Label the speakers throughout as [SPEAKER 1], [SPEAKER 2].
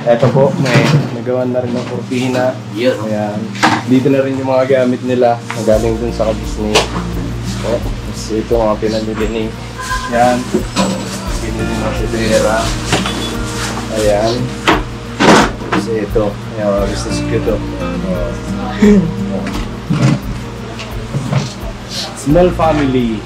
[SPEAKER 1] Eto po, may nagawa na rin ng kurtina. Ayan. Dito na rin yung mga gamit nila na galing dun sa kabisnes. So, ito mga pinamili ni. Ayan. Pinili ng sidera. Ayan. Kasi ito. Ayan, mga business ko ito. Small family.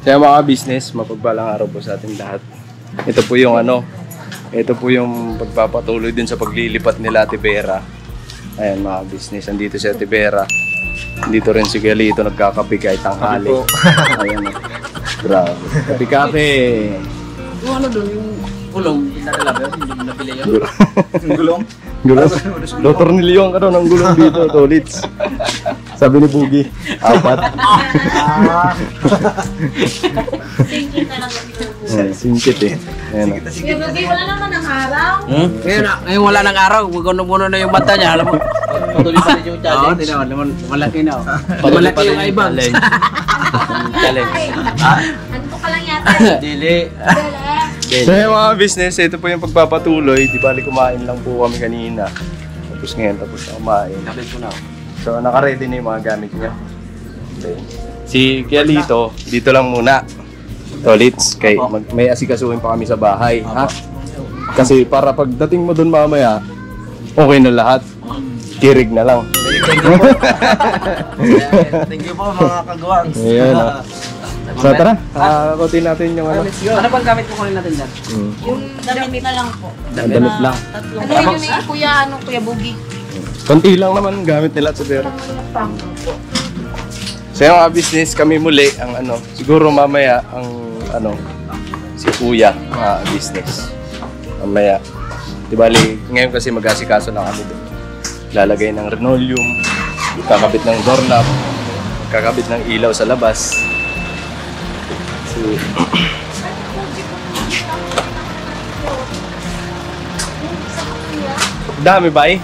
[SPEAKER 1] Kaya mga business, mapagpalang araw po sa ating lahat. Ito po yung ito po yung pagpapatuloy din sa paglilipat nila Ate Vera. Ayan mga business, andito si Ate Vera. Dito rin si Galito nagkakape kahit tanghali. Ayan o. Grabe. Kape-kape.
[SPEAKER 2] Yung ano doon, yung gulong, pinadala ba yun? Hindi mo nabili yun?
[SPEAKER 1] Gulong? Gulong? Dr. Nilyon ka daw ng gulong dito, Tolits. Sabi ni Bugi, 4.
[SPEAKER 3] Singkit na lang.
[SPEAKER 1] Singkit eh. Ayan o.
[SPEAKER 3] Sige, Bugi, wala naman ang araw.
[SPEAKER 2] Ngayon wala ng araw, guguno-guno na yung mata niya. Alam mo, patuloy pa rin yung challenge. Oo, tinawan, malaki na. Malaki yung ibang. Challenge.
[SPEAKER 3] Ano ka lang yata?
[SPEAKER 2] Dili.
[SPEAKER 1] So yung mga business, ito po yung pagpapatuloy. Di bali kumain lang po kami kanina. Tapos ngayon, tapos na kumain.
[SPEAKER 2] Kapit ko na.
[SPEAKER 1] So naka-ready na yung mga gamit niya. Okay. Si Kialito, dito lang muna. Tolits, kay may asikasuhin pa kami sa bahay. Ha? Kasi para pagdating mo dun mamaya, okay na lahat. Kirig na lang.
[SPEAKER 2] Thank you po mga kagawang.
[SPEAKER 1] Ayan o. So tara, kakutin natin yung ano.
[SPEAKER 2] Ano bang gamit ko kunin natin dyan?
[SPEAKER 3] Yung damit na lang po.
[SPEAKER 1] Damit lang.
[SPEAKER 3] Ano yun eh, Kuya Bugi?
[SPEAKER 1] Konti lang naman gamit nila sa pera. So yung mga business kami muli, ang siguro mamaya ang si Kuya mga business. Mamaya. Di bali, ngayon kasi mag-asikaso na kami doon. Lalagay ng linoleum, kakabit ng doorknob, kakabit ng ilaw sa labas. So, dami ba eh?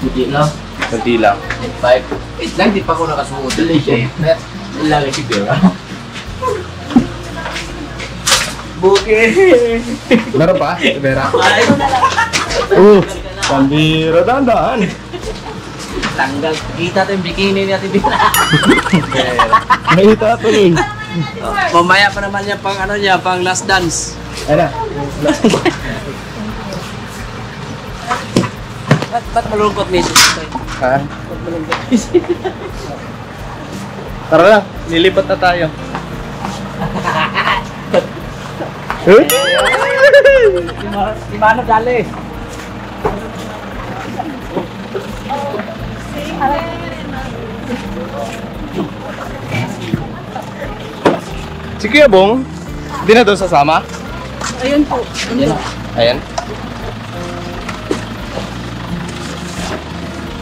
[SPEAKER 2] Hindi lang.
[SPEAKER 1] Kunti lang.
[SPEAKER 2] 5. Wait lang, di pa ako nakasuot. Dali siya. Ilalagay si Vera. Buki!
[SPEAKER 1] Meron pa? Vera? Pambira, dandaan.
[SPEAKER 2] Tanggal. Kita ito yung bikini ni Ate Vera.
[SPEAKER 1] Nakita tuloy.
[SPEAKER 2] Mamaya pa naman niya pang pang last dance.
[SPEAKER 1] Ayun na.
[SPEAKER 2] Ba't malungkot ni Ito?
[SPEAKER 1] Ha?
[SPEAKER 2] Ba't malungkot?
[SPEAKER 1] Tara lang, nilipat na tayo. Eh?
[SPEAKER 2] Di mana dali?
[SPEAKER 1] Si Kuya Bong, hindi na doon sasama?
[SPEAKER 3] Ayun po.
[SPEAKER 1] Ayan.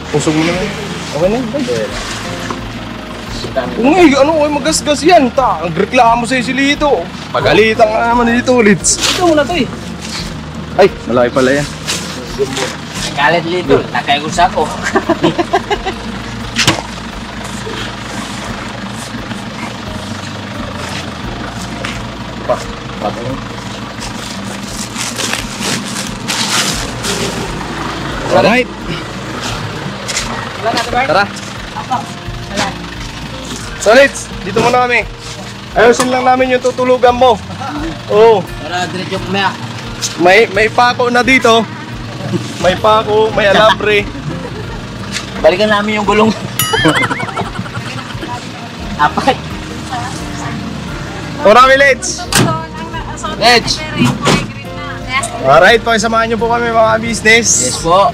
[SPEAKER 1] Pusog mo naman. Okay na. Ay, magasgas yan. Nagreklamo sa'yo si Lito. Pagalitan ka naman dito ulit.
[SPEAKER 2] Ito muna to eh.
[SPEAKER 1] Ay, malaki pala yan.
[SPEAKER 2] Nagalit Lito. Nakayagos ako.
[SPEAKER 1] Patay. Alright. Tara. Solits, dito muna kami. Ayusin lang namin yung tutulugan mo. Oo.
[SPEAKER 2] Tara, diretso kumaya.
[SPEAKER 1] May pako na dito. May pako, may alambre.
[SPEAKER 2] Balikan namin yung gulong. Apat.
[SPEAKER 1] Marami, Leds.
[SPEAKER 2] Edge.
[SPEAKER 1] Alright, pakisamahan nyo po kami mga business.
[SPEAKER 2] Yes po.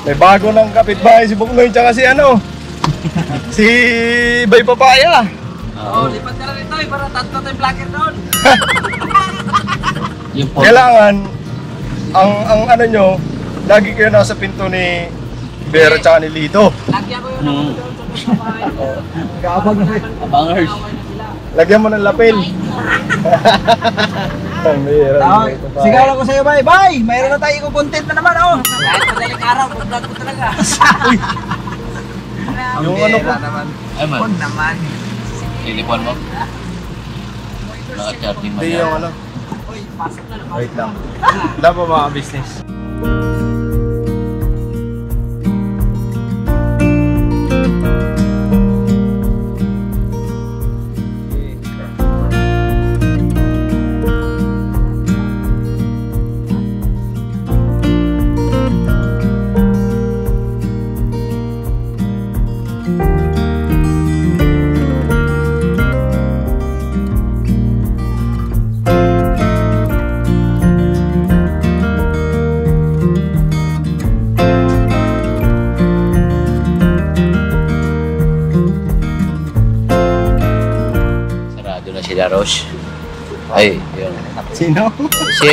[SPEAKER 1] May bago ng kapitbahay si Buknoy tsaka si si Bay Papaya.
[SPEAKER 2] Oo, lipat ka na rito eh, para tatlo tayong vlogger doon.
[SPEAKER 1] Kailangan, ang nyo, lagi kayo nasa pinto ni Vera tsaka ni Lito.
[SPEAKER 2] Lagyan ko yun doon sa bahay. Abangers.
[SPEAKER 1] Lagyan mo ng lapel.
[SPEAKER 4] Sigaw lang ko sa'yo, bay. Bay, mayroon na tayo content na naman, oh.
[SPEAKER 2] Kahit madaling araw, vlog ko talaga.
[SPEAKER 1] Yung ano po?
[SPEAKER 2] Ay man,
[SPEAKER 4] Huwag naman.
[SPEAKER 2] telefon mo. Naka-charging mo
[SPEAKER 1] Hindi
[SPEAKER 2] yan.
[SPEAKER 1] yung ano. Wait lang. Wala pa mga business.
[SPEAKER 2] Sarado na sila, Rosh. Ay, yun.
[SPEAKER 1] Sino?
[SPEAKER 2] Si...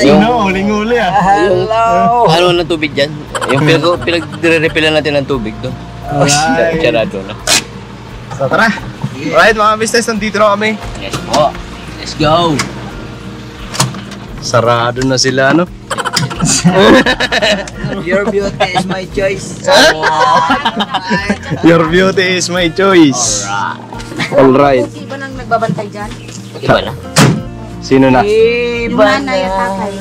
[SPEAKER 1] Sino? Huling-huli ah.
[SPEAKER 2] Hello! Ano ng tubig dyan? Yung pinag-refilan natin ng tubig doon.
[SPEAKER 1] Alright.
[SPEAKER 2] Sarado na.
[SPEAKER 1] So tara. Alright mga business, nandito na kami.
[SPEAKER 2] Yes po. Let's go!
[SPEAKER 1] Sarado na sila, no?
[SPEAKER 4] Your beauty is my choice.
[SPEAKER 1] Your beauty is my choice. Alright.
[SPEAKER 3] Bugi ba nang nagbabantay dyan?
[SPEAKER 2] Iba na?
[SPEAKER 1] Sino na?
[SPEAKER 3] Yung nanay at tatay.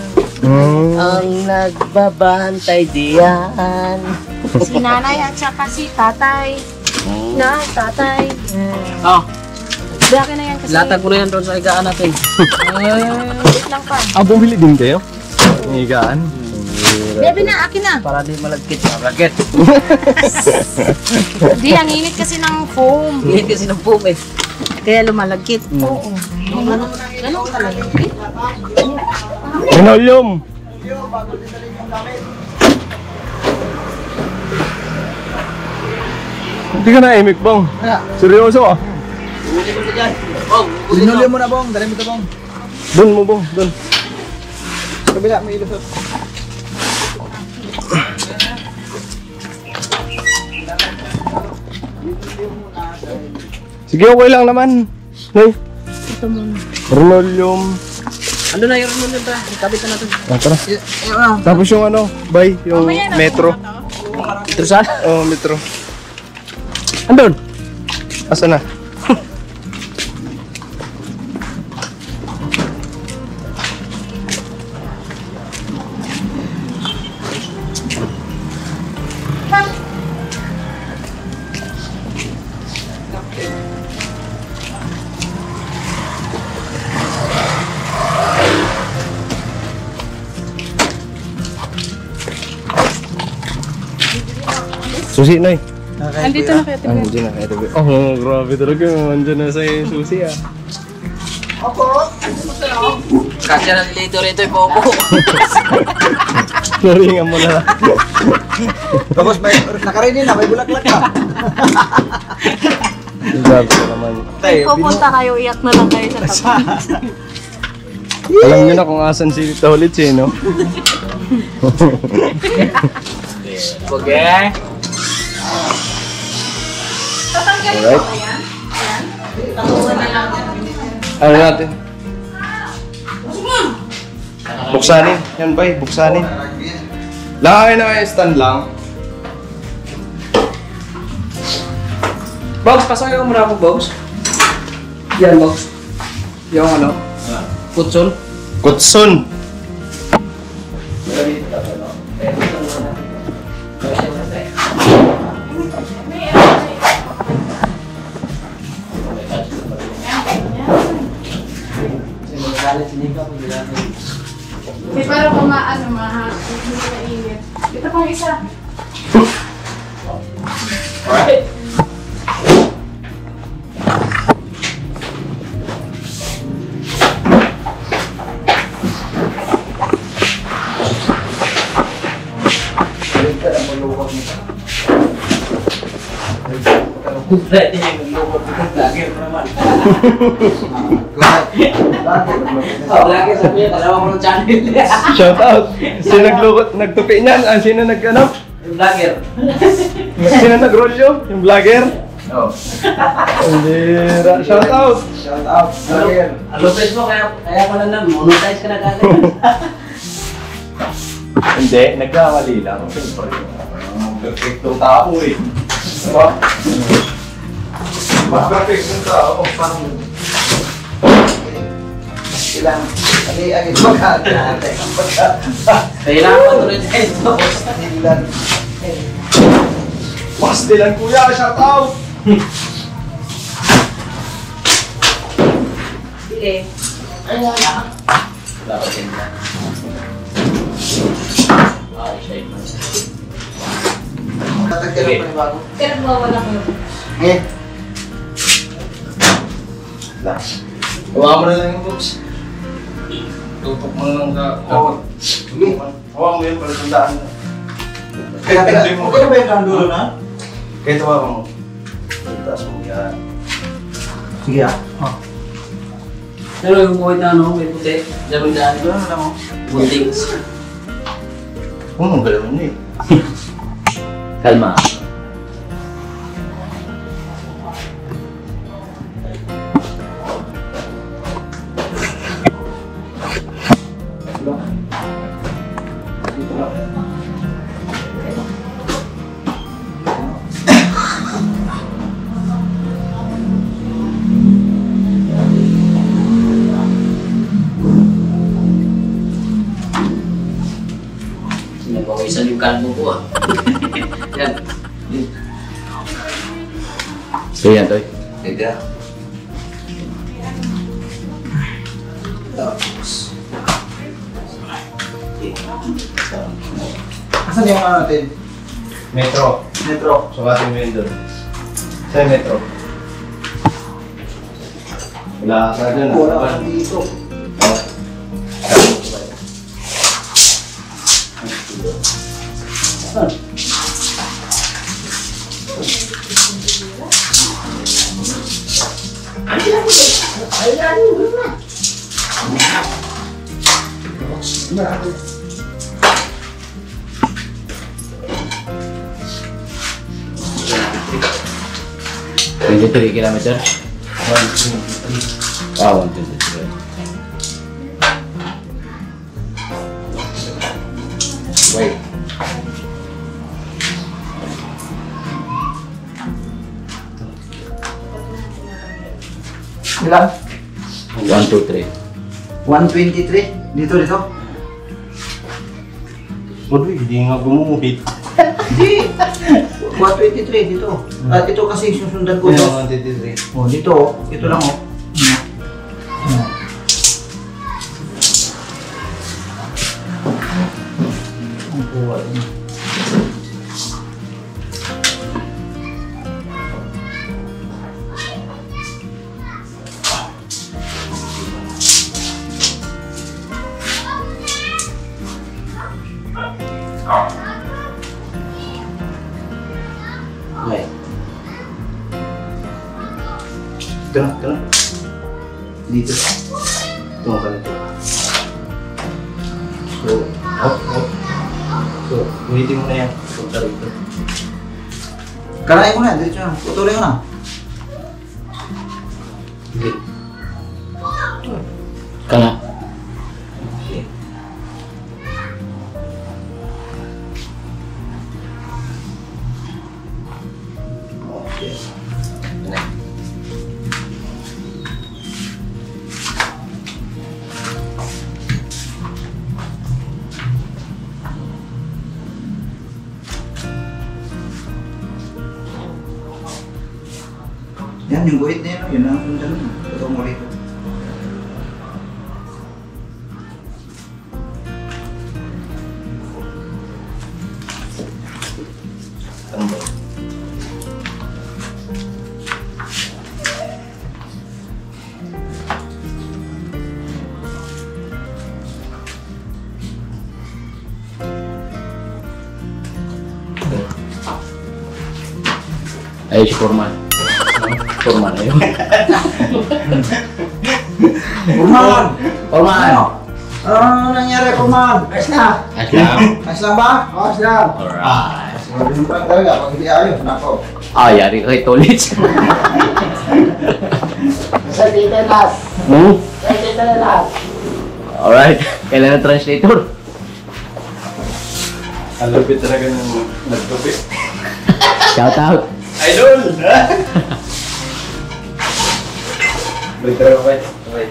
[SPEAKER 2] Ang nagbabantay diyan.
[SPEAKER 3] Si nanay at saka si tatay. Na, tatay.
[SPEAKER 2] Oh,
[SPEAKER 3] Baki na yan kasi.
[SPEAKER 2] latag ko na yan doon sa higaan natin.
[SPEAKER 3] Wait lang pa.
[SPEAKER 1] Ah, bumili din kayo? Higaan?
[SPEAKER 3] Baby na, akin na.
[SPEAKER 2] Para di malagkit. Malagkit.
[SPEAKER 3] Hindi, ang init kasi ng foam.
[SPEAKER 2] Hindi kasi ng foam eh.
[SPEAKER 3] Kaya lumalagkit. Oo. Ganun ka lang.
[SPEAKER 1] Linoleum! Hindi ka na-imik, Bong. Seryoso ah.
[SPEAKER 2] Uli mo na dyan. Oh, uli
[SPEAKER 4] Sinuli mo na, bong. Dali mo ito, bong.
[SPEAKER 1] Doon mo, Bong. Doon.
[SPEAKER 4] Kabila, may ilusot.
[SPEAKER 1] Sige, okay lang naman. Nay.
[SPEAKER 3] Ito muna.
[SPEAKER 1] Linoleum.
[SPEAKER 2] Ano na yung remote yun ba? Ikabit na natin.
[SPEAKER 1] Ah, tara. Tapos yung ano, bay, yung metro.
[SPEAKER 2] Ito saan?
[SPEAKER 1] Oh, metro.
[SPEAKER 2] Andun.
[SPEAKER 1] Asa na? Susi, Nay.
[SPEAKER 3] Andito na kayo.
[SPEAKER 1] Ah, hindi na. Ito. Oh, grabe talaga. Andiyan na sa susi ah.
[SPEAKER 2] Kasya na nila ito rito yung popo.
[SPEAKER 1] Naringan mo na.
[SPEAKER 4] Tapos may nakarinig na, may bulaklak ka.
[SPEAKER 1] Grabe ka naman.
[SPEAKER 3] Pupunta kayo, iyak na lang kayo sa tabi.
[SPEAKER 1] Alam niyo na kung asan si Tita Holit eh, no?
[SPEAKER 2] Okay.
[SPEAKER 1] Alright. Ano natin? Buksanin. Yan ba eh, buksanin. Lakay na kayo, stand lang.
[SPEAKER 2] Box, pasok ka muna ako, Box. Yan, Box. Yung ano? Kutsun.
[SPEAKER 1] Kutsun.
[SPEAKER 3] May parang kumaano, hindi na init. Ito pang isa.
[SPEAKER 1] Alright.
[SPEAKER 2] Pwede yung maglukot dito. Lagi mo naman. Lagi sabi niya, dalawa mo ng channel.
[SPEAKER 1] Shout out. Sino naglukot, nagtupi niyan? Ah, sino nag ano?
[SPEAKER 2] Yung vlogger.
[SPEAKER 1] Sino nagrolyo? Yung vlogger?
[SPEAKER 4] Oh.
[SPEAKER 1] Bira. Shout out!
[SPEAKER 4] Shout out. Vlogger.
[SPEAKER 2] Lopez mo, kaya pala na, monetize ka na kagad.
[SPEAKER 1] Hindi, nagkamali lang. Siyempre. Perfectong tao eh. Diba? Perfectong tao. Parang...
[SPEAKER 4] Ilang, agad magkakate.
[SPEAKER 2] Kailangan pa tuloy tayo ito.
[SPEAKER 4] Ilan.
[SPEAKER 1] Pastilan kuya, shout out!
[SPEAKER 3] Sige. Ano na?
[SPEAKER 2] Wala ko tinta. Ay, siya ito.
[SPEAKER 4] Tatagdagan pa ni bago.
[SPEAKER 3] Kaya nagwawala ko.
[SPEAKER 4] Eh.
[SPEAKER 1] Hawa mo na lang yung books. Tutok mo na lang sa...
[SPEAKER 4] Sige.
[SPEAKER 1] Hawa mo yun para tandaan na.
[SPEAKER 4] Teka, okay na ba yung kandulo na?
[SPEAKER 1] Kaya tawa mo. Taas mo yan.
[SPEAKER 4] Sige ah.
[SPEAKER 2] Pero yung buhay na ano, may puti. Diyan yung daan.
[SPEAKER 4] Ano na mo?
[SPEAKER 2] Buntings.
[SPEAKER 1] Ang galaw niya eh.
[SPEAKER 2] Kalma. Nagpawisan yung kalbo ko ah. Yan. So yan, Toy.
[SPEAKER 1] Teka.
[SPEAKER 4] Asan yung ano natin?
[SPEAKER 1] Metro.
[SPEAKER 4] Metro.
[SPEAKER 1] Sukatin mo yun doon. Sa'yo metro. Wala ka dyan.
[SPEAKER 4] Wala ka dito.
[SPEAKER 1] Oh.
[SPEAKER 2] Twenty 3 kilometer.
[SPEAKER 1] 1, 2, 3.
[SPEAKER 2] Ah, 123.
[SPEAKER 1] Wait.
[SPEAKER 4] Ilan?
[SPEAKER 2] 1, 2, 3.
[SPEAKER 4] 123. Dito.
[SPEAKER 1] Uy, hindi nga gumuhit.
[SPEAKER 4] Hindi. 123 dito. At ito kasi susundan ko ito.
[SPEAKER 1] 1, 2, 3.
[SPEAKER 4] Oh, dito. Ito lang oh. Ang buwa yun.
[SPEAKER 2] Okay.
[SPEAKER 1] Ito na.
[SPEAKER 4] Dito.
[SPEAKER 1] Ito ka na ito. So, hop. So, ulitin mo na yan. Punta rito.
[SPEAKER 4] Karain mo na. Dito na. Putulin mo na.
[SPEAKER 1] Hindi.
[SPEAKER 2] Kana.
[SPEAKER 1] Okay. Okay. Yan na.
[SPEAKER 4] Yan, yung guhit na yun. Yun lang yung dalawa. Ito mo rito.
[SPEAKER 1] Ano ba?
[SPEAKER 2] Ayun si Foreman. Foreman, ayun.
[SPEAKER 4] Purman!
[SPEAKER 2] Foreman!
[SPEAKER 4] Ano nangyari, Purman? Ayos na!
[SPEAKER 2] Ayos lang.
[SPEAKER 4] Ayos lang ba? Ayos lang.
[SPEAKER 2] Alright.
[SPEAKER 4] Ganun pa lang talaga, pag hindi ayos, nako.
[SPEAKER 2] Yari ka kay Tolits.
[SPEAKER 5] Sa dito lahat.
[SPEAKER 2] Hmm?
[SPEAKER 5] Sa dito na lahat.
[SPEAKER 2] Alright. Kailan na translator?
[SPEAKER 1] Ang lupit talaga ng nagtupit.
[SPEAKER 2] Shout out.
[SPEAKER 1] Idol! Balik talaga ko. Okay.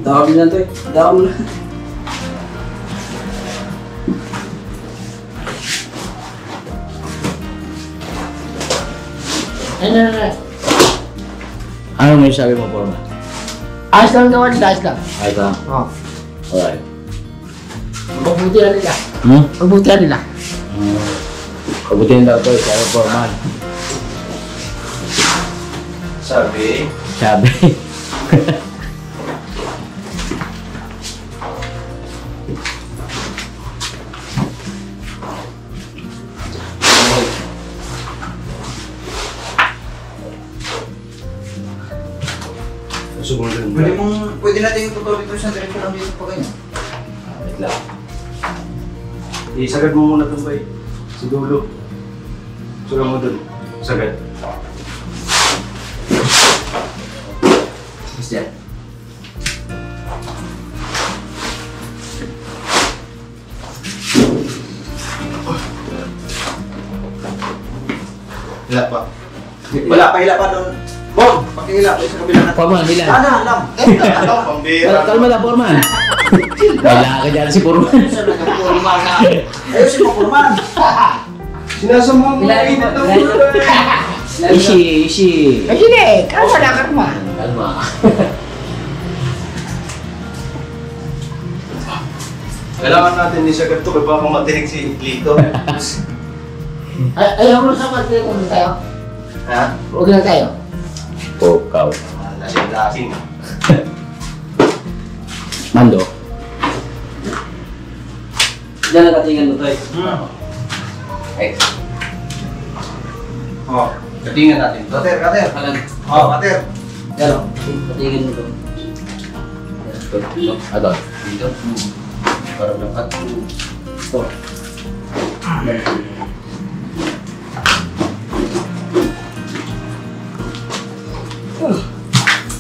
[SPEAKER 2] Dami na to eh. Dami na. Ano may sabi mo, Forma?
[SPEAKER 5] Ayos lang gawa nila, ayos lang.
[SPEAKER 2] Ay ka.
[SPEAKER 5] Oo.
[SPEAKER 2] Alright.
[SPEAKER 5] Pagbutihan nila.
[SPEAKER 2] Hmm?
[SPEAKER 5] Pagbutihan nila.
[SPEAKER 2] Pabutin daw to, sabi Forman.
[SPEAKER 1] Sabi,
[SPEAKER 2] Sabi.
[SPEAKER 1] sumunod
[SPEAKER 4] Pwede natin itutuloy ito sa direksyon lang dito pa ganyan.
[SPEAKER 1] Wait lang. Isagad mo muna itong bay. Si dulo. Sagad mo dun. Sagad.
[SPEAKER 2] Is that?
[SPEAKER 4] Hila pa. Wala pa, hila pa doon. Bom! Pakihila sa kabila natin.
[SPEAKER 2] Forman, hilan.
[SPEAKER 4] Alam.
[SPEAKER 1] Pambira.
[SPEAKER 2] Kalma lang, Forman. Wala ka dyan si Forman.
[SPEAKER 4] Ayusin mo, Kurman.
[SPEAKER 1] Sinasama mo na init ng ulo.
[SPEAKER 2] Ishi.
[SPEAKER 5] Ay, hindi. Kalma na, kalma.
[SPEAKER 2] Kalma.
[SPEAKER 1] Kailangan natin ni Sagad to. Baka matinig si Lito.
[SPEAKER 5] Ayaw mo sa pagkakas kung tayo.
[SPEAKER 4] Ha?
[SPEAKER 5] Huwag na tayo.
[SPEAKER 2] Pukaw.
[SPEAKER 1] Lasing-lasing.
[SPEAKER 2] Mando.
[SPEAKER 6] Diyan nakatingin mo tayo.
[SPEAKER 1] Ay. Oh, katingan natin to.
[SPEAKER 4] Kater.
[SPEAKER 6] Kalan.
[SPEAKER 4] Oh, kater.
[SPEAKER 6] Yan o. Katingin mo to.
[SPEAKER 2] Ato.
[SPEAKER 1] Dito. Parang dapat.
[SPEAKER 6] Ito.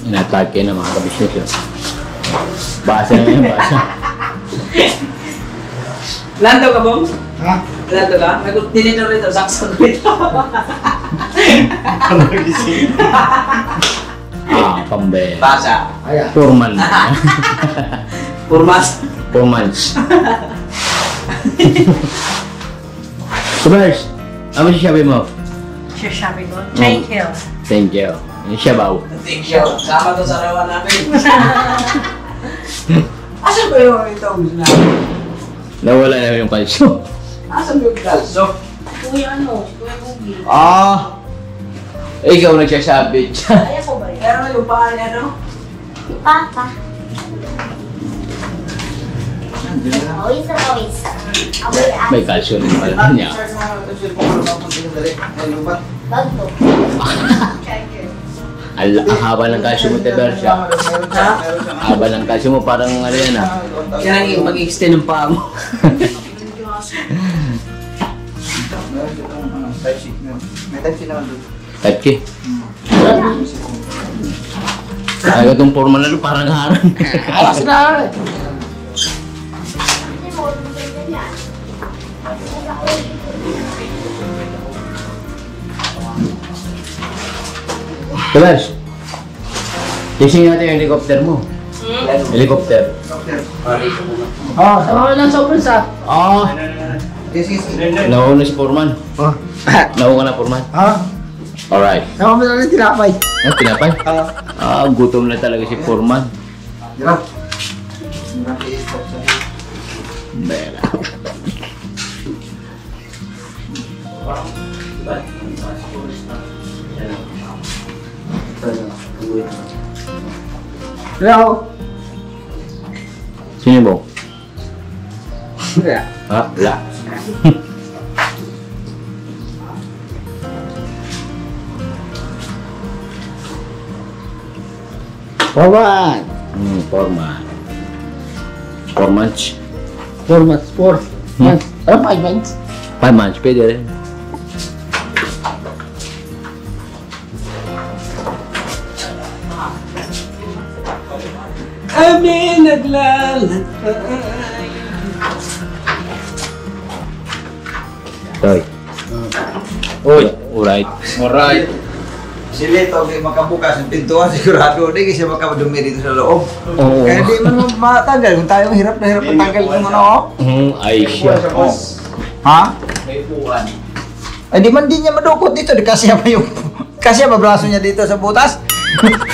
[SPEAKER 2] Inatake na mga kabisnes yun. Basa na yan, basa.
[SPEAKER 6] Lanto ka, Bong?
[SPEAKER 4] Ha?
[SPEAKER 6] Lanto ka? Nag-tinito rito, sakso rito.
[SPEAKER 2] Pambel.
[SPEAKER 6] Basa.
[SPEAKER 5] Ayan.
[SPEAKER 2] Forman.
[SPEAKER 6] Purmas.
[SPEAKER 2] Formans. Subers, ano sasabi mo?
[SPEAKER 7] Sasabi ko, thank you.
[SPEAKER 2] Thank you. Yung Shabaw.
[SPEAKER 6] Thank you. Sama to sa rawan namin. Asan ba yung itong sinabi?
[SPEAKER 2] Nawala na yung kalsyo.
[SPEAKER 6] Asan ba yung kalso?
[SPEAKER 7] Kuya ano, Kuya Bugi.
[SPEAKER 2] Ikaw nagsasabi.
[SPEAKER 7] Kaya ko ba yun?
[SPEAKER 6] Pero yung paa niya, no?
[SPEAKER 7] Papa. Always and always.
[SPEAKER 2] May kalsyo rin pala niya.
[SPEAKER 7] Bago.
[SPEAKER 2] Ang haba ng kalsyo mo, Tebersya. Haba ng kalsyo mo, parang ano yan ah.
[SPEAKER 6] Kailangan mag-extend ng paa mo.
[SPEAKER 4] May type C naman doon.
[SPEAKER 2] Type K. Ayaw itong forma na doon, parang harang.
[SPEAKER 5] Alas na.
[SPEAKER 2] Tebers, gising natin yung helicopter mo. Helicopter.
[SPEAKER 5] Oh, sama lang sa open sa.
[SPEAKER 4] Sige.
[SPEAKER 2] Nauna si Foreman. Nauna na Foreman.
[SPEAKER 5] Ha?
[SPEAKER 2] Alright.
[SPEAKER 5] Sama mo na lang tinapay.
[SPEAKER 2] Tinapay? Gutom na talaga si Foreman.
[SPEAKER 4] Diba?
[SPEAKER 2] Bela.
[SPEAKER 5] Hello.
[SPEAKER 2] Sino mo?
[SPEAKER 5] Wala.
[SPEAKER 2] Wala.
[SPEAKER 5] Pawan.
[SPEAKER 2] Foreman. 4 months.
[SPEAKER 5] 4 months. 4 months. 5 months.
[SPEAKER 2] 5 months, pwede rin. Kami naglalakbay. Toy. Uy, alright.
[SPEAKER 1] Alright.
[SPEAKER 4] Si Lito, di makabukas ng pintuan, sigurado, di kasi makadumi dito sa loob.
[SPEAKER 2] Oo.
[SPEAKER 4] Kaya di man matanggal. Kung tayo hirap na hirap matanggal ng ano.
[SPEAKER 2] Ay siya.
[SPEAKER 4] Ha?
[SPEAKER 1] May upuan.
[SPEAKER 4] Ay, di man din niya madukot dito. Di kasya pa yung... Kasya ba braso niya dito sa butas?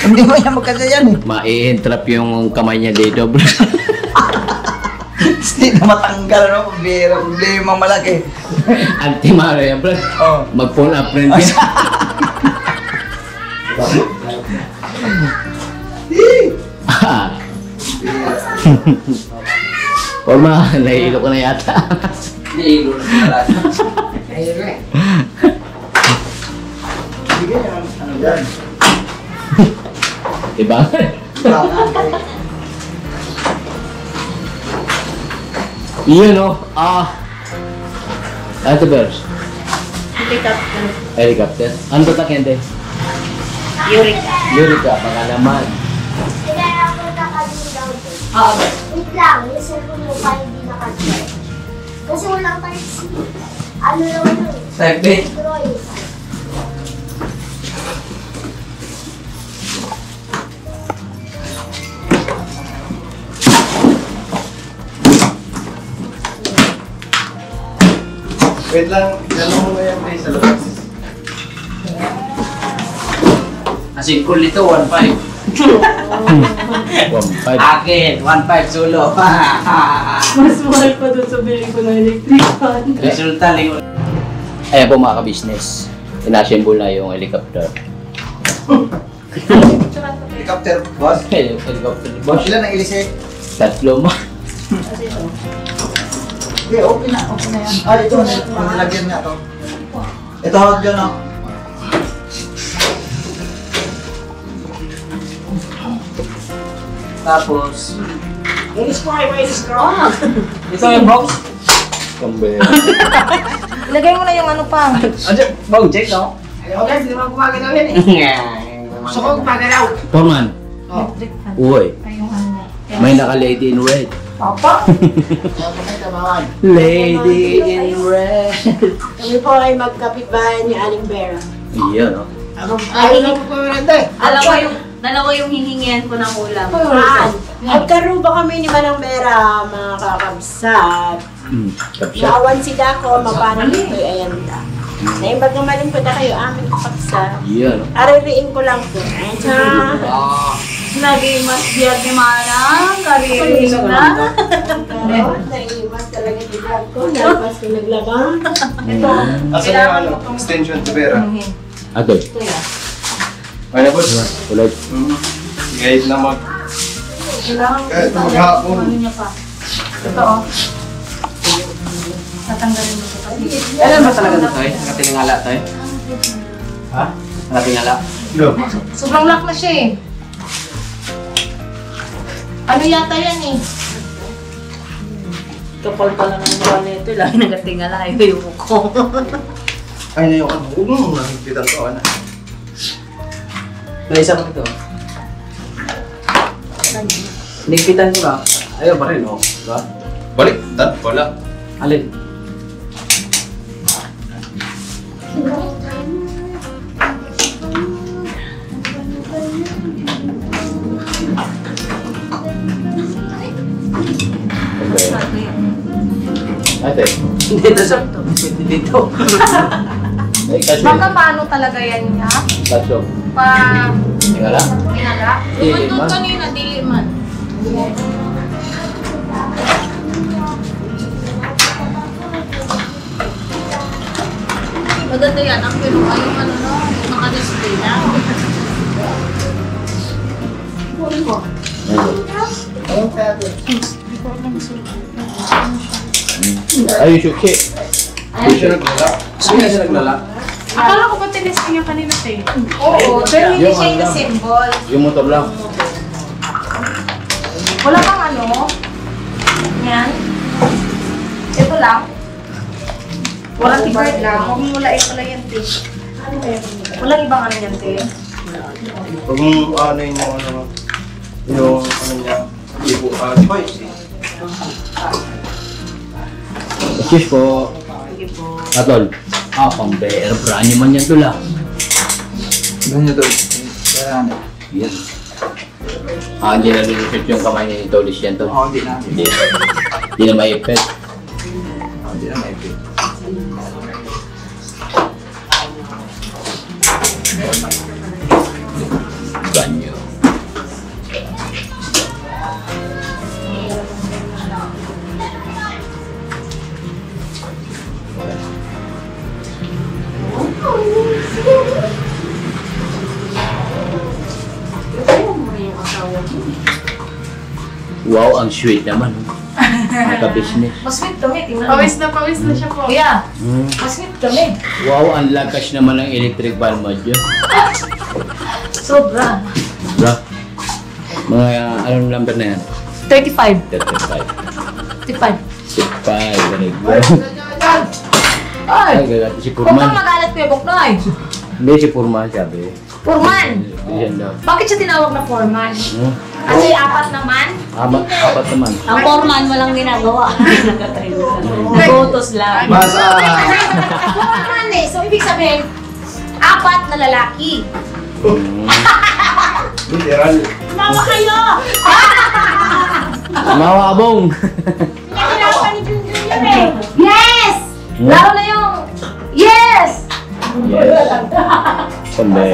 [SPEAKER 4] Hindi mo niya magkasya yan eh.
[SPEAKER 2] Ma-i-entrap yung kamay niya dito, bro.
[SPEAKER 4] Hindi na matanggal, no? Problema malaki.
[SPEAKER 2] Anti-maro yan, bro.
[SPEAKER 4] Oh.
[SPEAKER 2] Mag-phone up rin yan. Forma, nahihilo ko na yata.
[SPEAKER 6] Nahihilo na pala.
[SPEAKER 4] Sige, ano dyan?
[SPEAKER 2] Diba? Yun o. Ito Bears. Helicopter. Ano to takente?
[SPEAKER 7] Eureka.
[SPEAKER 2] Eureka, pangalaman.
[SPEAKER 7] Kaya ako nakadun daw doon.
[SPEAKER 6] Ah,
[SPEAKER 7] Wait lang, yung cellphone mo pa hindi nakadun. Kasi walang type-C. Ano lang yun?
[SPEAKER 6] Type A.
[SPEAKER 7] Android.
[SPEAKER 1] Wait lang, dalawa mo yan guys sa labas.
[SPEAKER 6] Asin cool nito, 1.5.
[SPEAKER 2] 1.5.
[SPEAKER 6] Akin, 1.5 solo.
[SPEAKER 3] Mas mahal pa doon sa bili ko ng electric fan.
[SPEAKER 6] Resulta, lingon.
[SPEAKER 2] Ayan po mga ka-business. Inassemble na yung helicopter.
[SPEAKER 4] Helicopter, boss.
[SPEAKER 2] Helicopter ni boss.
[SPEAKER 4] Ilan ang ilisik?
[SPEAKER 2] Tatlo mo.
[SPEAKER 4] Okay, okay na yan. Ah, ito, nalagyan na ito. Ito, hawag dyan, no?
[SPEAKER 6] Tapos,
[SPEAKER 2] Ito yung box. Kambe.
[SPEAKER 3] Ilagay mo na yung ano pa.
[SPEAKER 6] bang check, no?
[SPEAKER 5] Okay, hindi naman gumagalaw yan eh. Gusto ko gumagalaw.
[SPEAKER 2] Forman.
[SPEAKER 3] Electric fan.
[SPEAKER 2] Uy.
[SPEAKER 3] Ay, yung ano niya.
[SPEAKER 2] May naka-lady in red.
[SPEAKER 5] Papa. Ay, tamawan.
[SPEAKER 2] Lady in red.
[SPEAKER 8] Kami po ay magkapitbahay ni Aling Vera.
[SPEAKER 2] Iyan, no?
[SPEAKER 5] Ay, hindi ko pwede.
[SPEAKER 3] Dalawa yung hihingian ko ng ulam.
[SPEAKER 8] Magkaroon ba kami ni Manang Vera, mga kakabsat?
[SPEAKER 2] Kapsat.
[SPEAKER 8] Naawan si Dako, maparang ito'y ayanda. Naimbag naman po na kayo, aming kakabsat.
[SPEAKER 2] Iyan, no?
[SPEAKER 8] Aririin ko lang po. Ayan.
[SPEAKER 3] Naging mas biyag ni Manang. Karirin na.
[SPEAKER 8] Naiiwas talaga si Dako. Naiiwas ko naglabang.
[SPEAKER 1] Asan yung ano? Extension to Vera.
[SPEAKER 2] Ato.
[SPEAKER 1] Ano boss?
[SPEAKER 2] Ulit.
[SPEAKER 1] Kahit na kahit maghapon.
[SPEAKER 3] Ano niya pa? Ito oh. Tatanggalin mo ito kasi.
[SPEAKER 6] Kailan ba talaga ito, Toy? Nakatingala, Toy? Ha? Nakatingala?
[SPEAKER 1] No.
[SPEAKER 3] Sobrang lock na siya eh. Ano yata yan eh? Kapal pala ng buwan nito. Lagi nagatingala yung mukha.
[SPEAKER 1] Ay na yung ano. Nakikita ko ano.
[SPEAKER 6] May isa pa ito. Nigpitan ko ba? Ayaw pa rin, oh. Diba?
[SPEAKER 1] Balik. Wala.
[SPEAKER 6] Alin?
[SPEAKER 2] Ate.
[SPEAKER 6] Dito sa... Dito.
[SPEAKER 2] Ay, kasi.
[SPEAKER 3] Baka paano talaga yan niya?
[SPEAKER 2] Kaso.
[SPEAKER 3] Pa...
[SPEAKER 2] Tingala.
[SPEAKER 3] Pinala?
[SPEAKER 2] Dili man.
[SPEAKER 3] Doon kanina, dili man. Maganda yan. Ang pinuha yung ano no, yung naka-display na.
[SPEAKER 2] Ay, sushi.
[SPEAKER 1] Hindi siya naglala.
[SPEAKER 6] Sino siya naglala?
[SPEAKER 3] Akala ko ba tinesting niya kanina eh? Oo, pero hindi
[SPEAKER 2] Yung
[SPEAKER 3] siya
[SPEAKER 2] ano
[SPEAKER 3] yung
[SPEAKER 2] lang.
[SPEAKER 3] symbol.
[SPEAKER 2] Yung motor lang.
[SPEAKER 3] Wala kang ano? lang. Walang tigard lang. Huwag mo mula pala yan, te. Walang ibang ano yan, te.
[SPEAKER 1] Huwag mong ano yung ano niya, ibu, di ba yun?
[SPEAKER 2] Excuse po. Atol. Pambera. Brand new man yan tol ah.
[SPEAKER 4] Ganyan to. Kaya ano?
[SPEAKER 2] Yan. Hindi na lulusot yung kamay ni Tolis yan tol.
[SPEAKER 4] Oo, hindi na.
[SPEAKER 2] Hindi. Hindi na may effect.
[SPEAKER 4] Hindi na maipit.
[SPEAKER 2] Brand new. Wow, ang sweet naman. Naka-business.
[SPEAKER 3] Mas sweet kami. Pawis na siya po. Kuya, mas sweet kami.
[SPEAKER 2] Wow, ang lakas naman ng electric fan mo dyan.
[SPEAKER 3] Sobra.
[SPEAKER 2] Bro, mga anong number na yan?
[SPEAKER 3] 35.
[SPEAKER 2] 35.
[SPEAKER 3] 35.
[SPEAKER 2] 65, ganun. Ay, gagati si
[SPEAKER 3] Huwag kang
[SPEAKER 2] Purman.
[SPEAKER 3] magalit Kuya Boknoy.
[SPEAKER 2] Hindi, si Purman sabi.
[SPEAKER 3] Foreman.
[SPEAKER 2] Yan daw.
[SPEAKER 3] Bakit siya tinawag na foreman? Kasi apat naman.
[SPEAKER 2] Apat naman.
[SPEAKER 8] Ang foreman walang ginagawa. Nagutos lang.
[SPEAKER 4] Basa!
[SPEAKER 3] Foreman eh. So, ibig sabihin, apat na lalaki.
[SPEAKER 1] Literal.
[SPEAKER 8] Mama kayo!
[SPEAKER 2] Mga abong.
[SPEAKER 8] Pinakinawa ni Junjun yun eh.
[SPEAKER 3] Yes! Lalo na yung yes!
[SPEAKER 2] Yes. Kundi.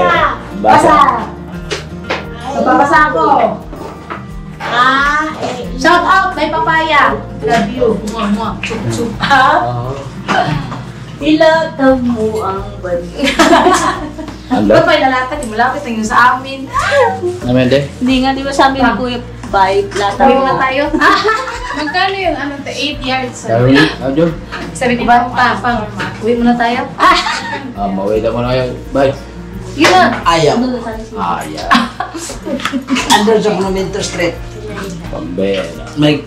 [SPEAKER 3] Basa! Babasa ako. Shout out, may papaya. Love you. Mwah, mwah. Chup, chup.
[SPEAKER 8] Ilatag mo ang balik.
[SPEAKER 3] Ba't may lalatag? Malapit na yun sa amin.
[SPEAKER 2] Naman din.
[SPEAKER 8] Hindi nga, di ba sabi ni Kuya, bye, latag
[SPEAKER 3] Uwi
[SPEAKER 8] mo.
[SPEAKER 3] muna tayo.
[SPEAKER 5] Magkano yung ano, 8 yards?
[SPEAKER 2] Sabi, Audio.
[SPEAKER 3] Sabi ni Bata, pang uwi muna tayo.
[SPEAKER 2] Mawait ako na kayo. Bye.
[SPEAKER 3] Yun na.
[SPEAKER 4] Ayaw.
[SPEAKER 2] Ayaw.
[SPEAKER 4] Andun sa Monumento Street.
[SPEAKER 2] Pambera.
[SPEAKER 4] May...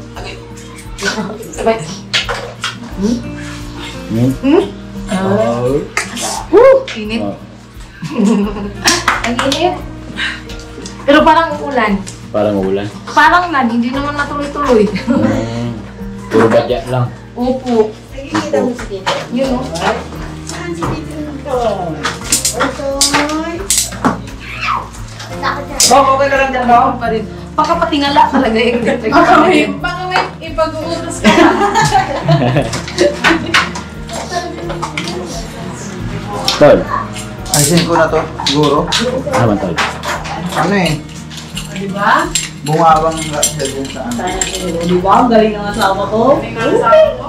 [SPEAKER 3] Sabay. Init. Ang init. Pero parang ulan.
[SPEAKER 2] Parang ulan.
[SPEAKER 3] Parang nan, hindi naman natuloy-tuloy.
[SPEAKER 2] Puro badya lang.
[SPEAKER 3] Opo. Yun o.
[SPEAKER 4] Okay ka lang dyan, no?
[SPEAKER 3] Pa rin. Pagkapatingala talaga yung electric.
[SPEAKER 5] Baka may ipag-uutos ka na.
[SPEAKER 2] Tol.
[SPEAKER 4] Ayusin ko na to, siguro.
[SPEAKER 2] Naman tol.
[SPEAKER 4] Ano eh?
[SPEAKER 3] Diba?
[SPEAKER 4] Bumabang nga siya dyan sa ano.
[SPEAKER 8] Di ba? Ang galing ng asawa ko.
[SPEAKER 5] May nakasabi mo.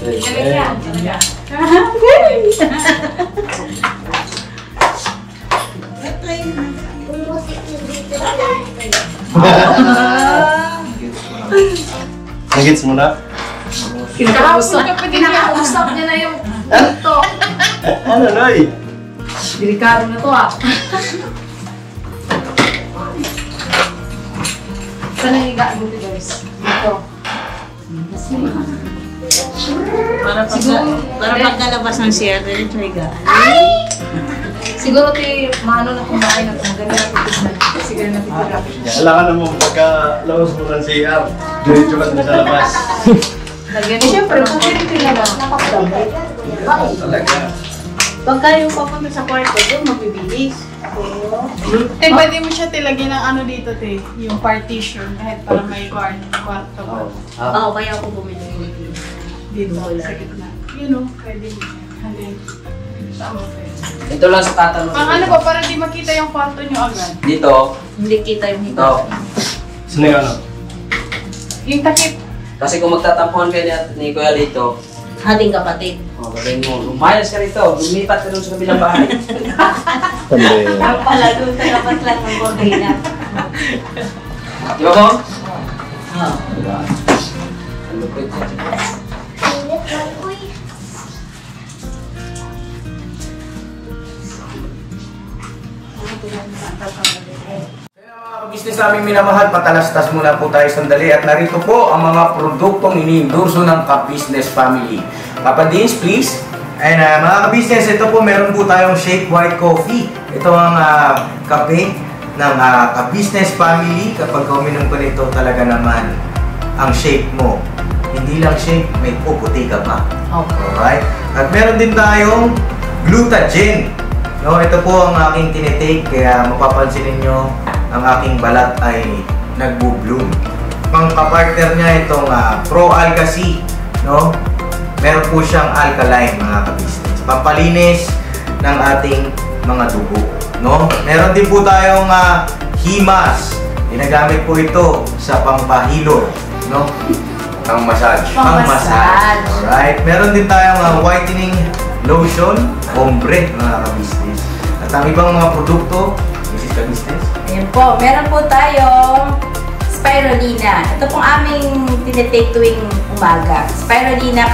[SPEAKER 3] Galing yan.
[SPEAKER 1] Nagets mo na?
[SPEAKER 3] Kinakausap niya na yung ito.
[SPEAKER 1] Ano, Noy?
[SPEAKER 3] Delikado na to ah. Saan ang higaan mo guys? Ito.
[SPEAKER 8] Para pagkalabas ng CR, higa.
[SPEAKER 3] Siguro ti maano na kumain na maganda na titignan. Siguro na titignan.
[SPEAKER 1] Wala ka naman pagka-lawas mo ng CR. Diretso ka na sa labas.
[SPEAKER 3] Lagyan siyempre, kung tinitignan na, nakapagdamay.
[SPEAKER 1] Talaga.
[SPEAKER 8] Pagka yung papunta sa kwarto, doon mabibilis.
[SPEAKER 5] Pwede mo siya tilagyan ng ano dito, te. Yung partition. Kahit para may kwarto ba.
[SPEAKER 8] Oo, kaya ako bumili
[SPEAKER 5] Dito, sa gitna. Yun o, pwede mo. Halin. Tama, pwede.
[SPEAKER 6] Ito lang sa tatanong.
[SPEAKER 5] Ang ano ba, para di makita yung kwarto nyo agad.
[SPEAKER 6] Dito,
[SPEAKER 8] Hindi kita yung
[SPEAKER 6] ito.
[SPEAKER 8] higa.
[SPEAKER 1] Sino yung ano?
[SPEAKER 5] Yung takip.
[SPEAKER 6] Kasi kung magtatampuhan kayo ni Kuya dito,
[SPEAKER 8] Hating kapatid.
[SPEAKER 6] gagawin mo, lumayas ka rito, lumipat ka dun sa kabilang bahay.
[SPEAKER 2] Pambera.
[SPEAKER 8] Ang pala doon sa labas lang ng cortina.
[SPEAKER 6] Di ba, Bong?
[SPEAKER 2] Diba?
[SPEAKER 6] Ang lupit yan.
[SPEAKER 9] business namin minamahal, patalastas muna po tayo sandali at narito po ang mga produktong iniendorso ng Ka-Business Family. Papa Dins, please.
[SPEAKER 4] And mga ka-business, ito po meron po tayong Shake White Coffee. Ito ang kape ng Ka-Business Family. Kapag uminom ko nito, talaga naman ang shake mo. Hindi lang shake, may puputi ka pa.
[SPEAKER 8] Okay.
[SPEAKER 4] Alright? At meron din tayong Glutagen. No, ito po ang aking tinitake, kaya mapapansin ninyo ang aking balat ay nagbo-bloom. Pang kapartner niya itong Pro Alka C, no? Meron po siyang alkaline, mga ka-business. Pampalinis ng ating mga dugo, no? Meron din po tayong Himas. Ginagamit po ito sa pampahilo, no?
[SPEAKER 9] Ang massage.
[SPEAKER 4] Pang-massage. Alright. Meron din tayong whitening lotion, ombre, mga ka-business. At ang ibang mga produkto, Mrs. Ka-business.
[SPEAKER 8] Ayan po, meron po tayong spirulina. Ito pong aming tinitake tuwing umaga. Spirulina,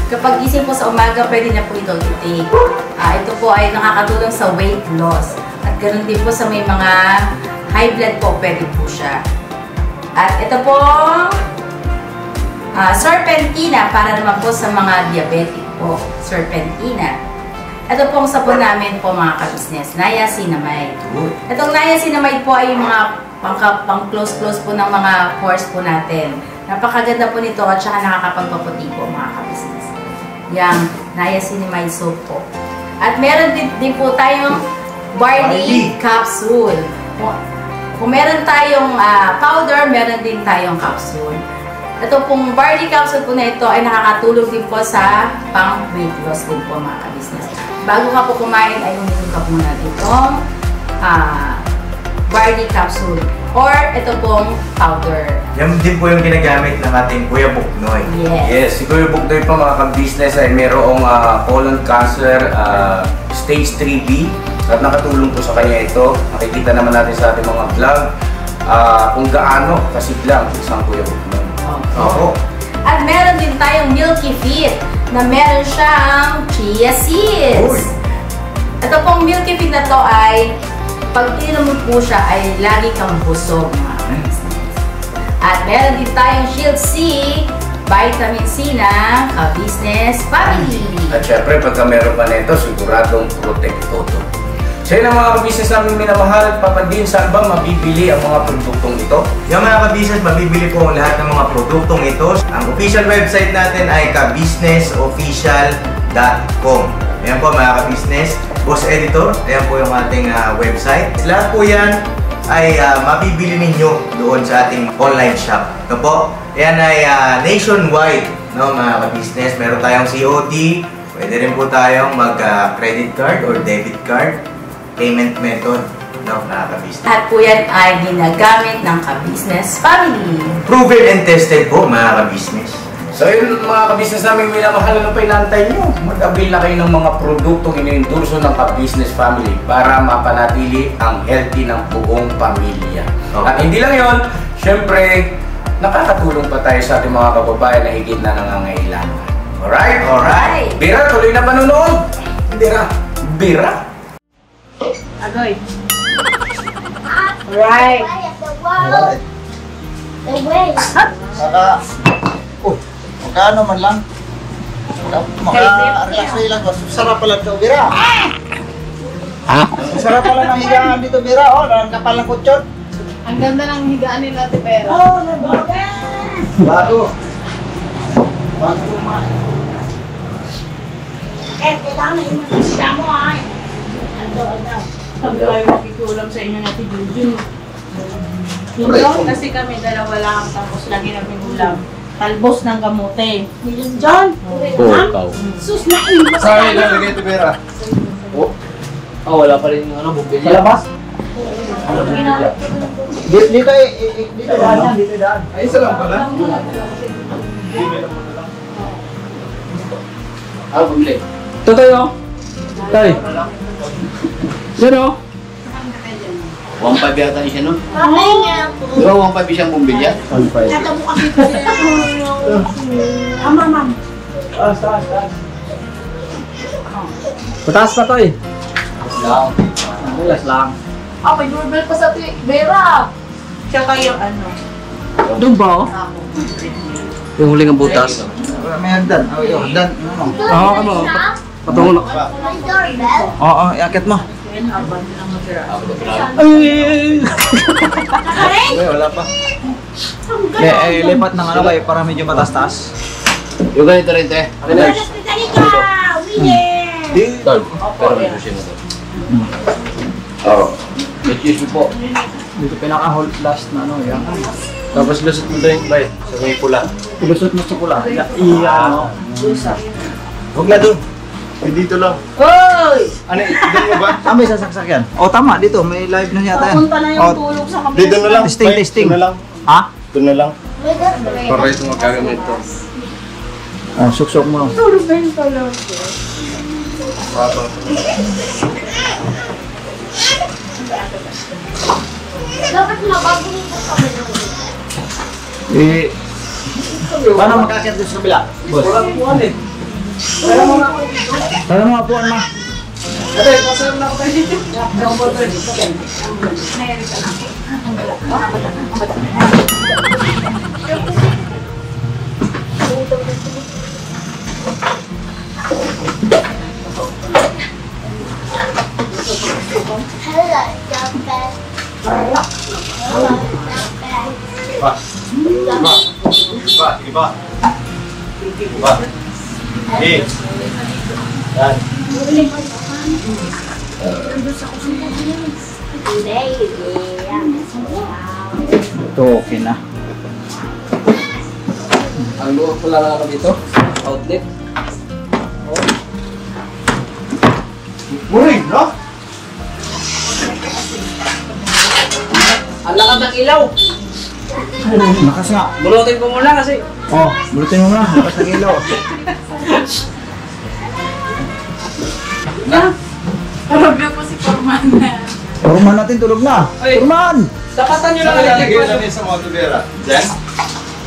[SPEAKER 8] kapag gising po sa umaga, pwede na po ito i-take. Ito po ay nakakatulong sa weight loss. At ganoon din po sa may mga high blood po, pwede po siya. At ito pong serpentina para naman po sa mga diabetic po. Serpentina. Ito pong sabon namin po, mga ka-business, niacinamide. Itong niacinamide po ay yung mga pang-close-close po ng mga pores po natin. Napakaganda po nito at saka nakakapagpaputi po, mga ka-business. Yang niacinamide soap po. At meron din po tayong barley capsule. Kung meron tayong powder, meron din tayong capsule. Ito pong barley capsule po na ito ay nakakatulong din po sa pang-weight loss din po, mga ka-business. Bago ka po kumain ay uminom ka muna itong barley capsule or ito pong powder.
[SPEAKER 4] Yan din po yung ginagamit ng ating Kuya Buknoy.
[SPEAKER 9] Yes, si Kuya Buknoy po, mga ka-business, ay mayroong colon cancer stage 3B at nakatulong po sa kanya ito. Nakikita naman natin sa ating mga vlog kung gaano kasiglang isang Kuya Buknoy.
[SPEAKER 4] Oo.
[SPEAKER 8] At meron din tayong Milky Fit na meron siyang chia seeds. Ito pong Milky Fit na to ay pag ininom mo po siya ay lagi kang busog, mga ka-business. At meron din tayong Shield C, vitamin C na Ka-Business Family.
[SPEAKER 9] At syempre, pagka meron pa nito, siguradong protekto to. So yun ang mga ka-business namin minamahal. Papa Din, saan ba mabibili ang mga produktong ito?
[SPEAKER 4] Yung mga ka-business, mabibili po ang lahat ng mga produktong ito. Ang official website natin ay kabusinessofficial.com. Ayan po, mga ka-business. Boss Editor, ayan po yung ating website. Lahat po yan ay mabibili ninyo doon sa ating online shop. Ito po, ayan ay nationwide, no, mga ka-business. Meron tayong COD, pwede rin po tayong mag-credit card or debit card payment method, no, mga ka-business.
[SPEAKER 8] At po yan ay ginagamit ng Ka-Business Family.
[SPEAKER 4] Proven and tested po, mga ka-business.
[SPEAKER 9] So yun, mga ka-business namin minamahal, ano pa inaantay nyo? Mag-avail na kayo ng mga produktong iniendorso ng Ka-Business Family para mapanatili ang healthy ng buong pamilya.
[SPEAKER 4] Okay.
[SPEAKER 9] At hindi lang yun, syempre, nakakatulong pa tayo sa ating mga kababayan na higit na nangangailangan. Alright?
[SPEAKER 8] Alright.
[SPEAKER 9] Bira, tuloy na panonood. Bira. Bira.
[SPEAKER 8] Agoy. Right.
[SPEAKER 7] The world. The way.
[SPEAKER 4] Magkano man lang? Mga-arkas lang. Sarap pala ito, Bira. Sarap pala ng higaan dito, Bira. Oh, kapal ng kutsyon.
[SPEAKER 5] Ang ganda ng higaan nila, Ate Pera.
[SPEAKER 4] Bago. Bago ma.
[SPEAKER 7] Kailangan na imagisya mo ay.
[SPEAKER 5] Sabi ko ay makikulam sa inyo natin Jujun. Yun kasi kami dalawa lang tapos lagi namin ulam. Talbos ng kamote.
[SPEAKER 7] John.
[SPEAKER 5] Sus na ino.
[SPEAKER 1] Sorry, lalagay ito, Bira.
[SPEAKER 6] Wala pa rin yung bumbilya.
[SPEAKER 4] Sa labas? Dito daan. Dito daan.
[SPEAKER 1] Ay, isa lang pala.
[SPEAKER 6] Bumili.
[SPEAKER 2] Ito tayo. Tay. Sino?
[SPEAKER 6] 1.5 yata niya nun.
[SPEAKER 7] Mamay niya po.
[SPEAKER 6] Di ba 1.5 siyang bumbilya?
[SPEAKER 7] Kata mo kasi po sila. Ma'am.
[SPEAKER 2] Pataas pa to eh.
[SPEAKER 6] Lang.
[SPEAKER 2] Bilas lang.
[SPEAKER 5] May doorbell pa sa Vera. Tsaka yung ano.
[SPEAKER 2] Doon ba oh? Yung huling ang butas.
[SPEAKER 4] May hagdan. Oh, yung hagdan.
[SPEAKER 2] Oo, ano? Patungo na.
[SPEAKER 7] May doorbell.
[SPEAKER 4] Oo, iakit mo.
[SPEAKER 1] Ay, wala pa.
[SPEAKER 4] Lipat ng ano kayo para medyo matas-tas.
[SPEAKER 1] Yung ganito rin, te. Tol, pero may sushi na to. Oo. Excuse me po.
[SPEAKER 4] Dito pinaka-last na ano yan.
[SPEAKER 1] Tapos lusot mo doon yung bite sa may pula.
[SPEAKER 4] Ilusot mo sa pula. Ano?
[SPEAKER 1] Huwag na doon. Dito lang.
[SPEAKER 5] Hoy!
[SPEAKER 1] Ano, doon mo ba?
[SPEAKER 4] Ah, may sasaksak yan. Oh, tama. Dito, may live na yata yan.
[SPEAKER 5] Papunta na yung tulog sa kabila.
[SPEAKER 1] Dito na lang.
[SPEAKER 4] Testing,
[SPEAKER 1] Bite,
[SPEAKER 4] testing.
[SPEAKER 1] Doon na lang.
[SPEAKER 4] Ha?
[SPEAKER 1] Doon na lang.
[SPEAKER 7] May doorbell.
[SPEAKER 1] Para ito magagamit to.
[SPEAKER 4] Oh, suksok mo.
[SPEAKER 5] Tulog na yung tulog.
[SPEAKER 7] Dapat mabagong ito kami.
[SPEAKER 4] Paano makakit doon sa kabila? Boss.
[SPEAKER 1] Walang puwan eh.
[SPEAKER 4] Tara mga puwan ma.
[SPEAKER 1] Ate, pasal na ako tayo dito.
[SPEAKER 7] Hello, doorbell. Hello, doorbell.
[SPEAKER 1] Pa. Pa, sige pa. Pa. Eh. Yan.
[SPEAKER 4] Ito, okay na.
[SPEAKER 2] Ang luwag pala na ako dito. Outlet.
[SPEAKER 1] Muring, no?
[SPEAKER 2] Ang lakas ng ilaw.
[SPEAKER 4] Lakas nga.
[SPEAKER 2] Bulutin ko muna kasi.
[SPEAKER 4] Oh, bulutin mo na. Lakas ng ilaw.
[SPEAKER 5] Tulog na po si Forman.
[SPEAKER 4] Turman natin, tulog na.
[SPEAKER 2] Ay.
[SPEAKER 4] Turman!
[SPEAKER 2] Tapatan nyo ng electric
[SPEAKER 1] Lagyan
[SPEAKER 2] fan.
[SPEAKER 1] namin sa mga tubera. Diyan?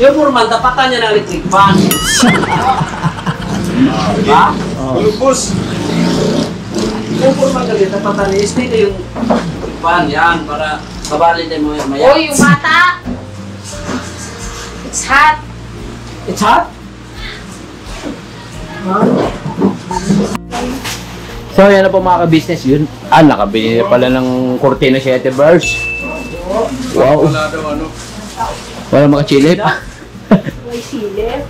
[SPEAKER 2] Yung Forman, tapatan nyo ng electric fan. Diba?
[SPEAKER 1] Bulubos.
[SPEAKER 2] Yung Forman kasi tapatan nyo. Stay na yung electric fan. Yan, para babali tayo mo maya.
[SPEAKER 5] Uy, yung mata! It's hot!
[SPEAKER 2] It's hot?
[SPEAKER 6] So yan na po mga ka-business yun. Nakabili pala ng cortina si Ate Bers. Wow.
[SPEAKER 1] Wala daw ano.
[SPEAKER 6] Wala makachilip.
[SPEAKER 5] May silip.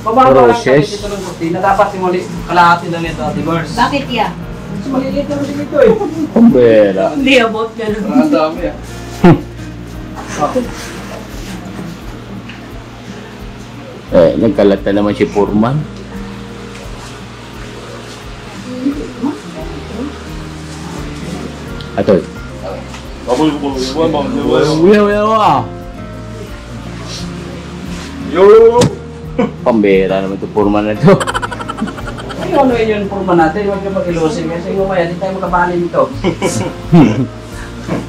[SPEAKER 2] Mabago lang kami
[SPEAKER 6] Roses.
[SPEAKER 2] dito ng kurtina. Dapat yung kalahati na nito, Ate Bers.
[SPEAKER 5] Bakit yan?
[SPEAKER 2] Mas maliliit naman din ito eh.
[SPEAKER 6] Kumbera.
[SPEAKER 5] Hindi abot ganun.
[SPEAKER 1] Ang dami ah.
[SPEAKER 6] Nagkalat na naman si Purman. Atoy.
[SPEAKER 1] Yo!
[SPEAKER 6] Pambera naman ito Purman na ito.
[SPEAKER 2] Ay, ano yun yung Forman natin? Huwag nyo mag-ilusin kasi mamaya di tayo makabali nito.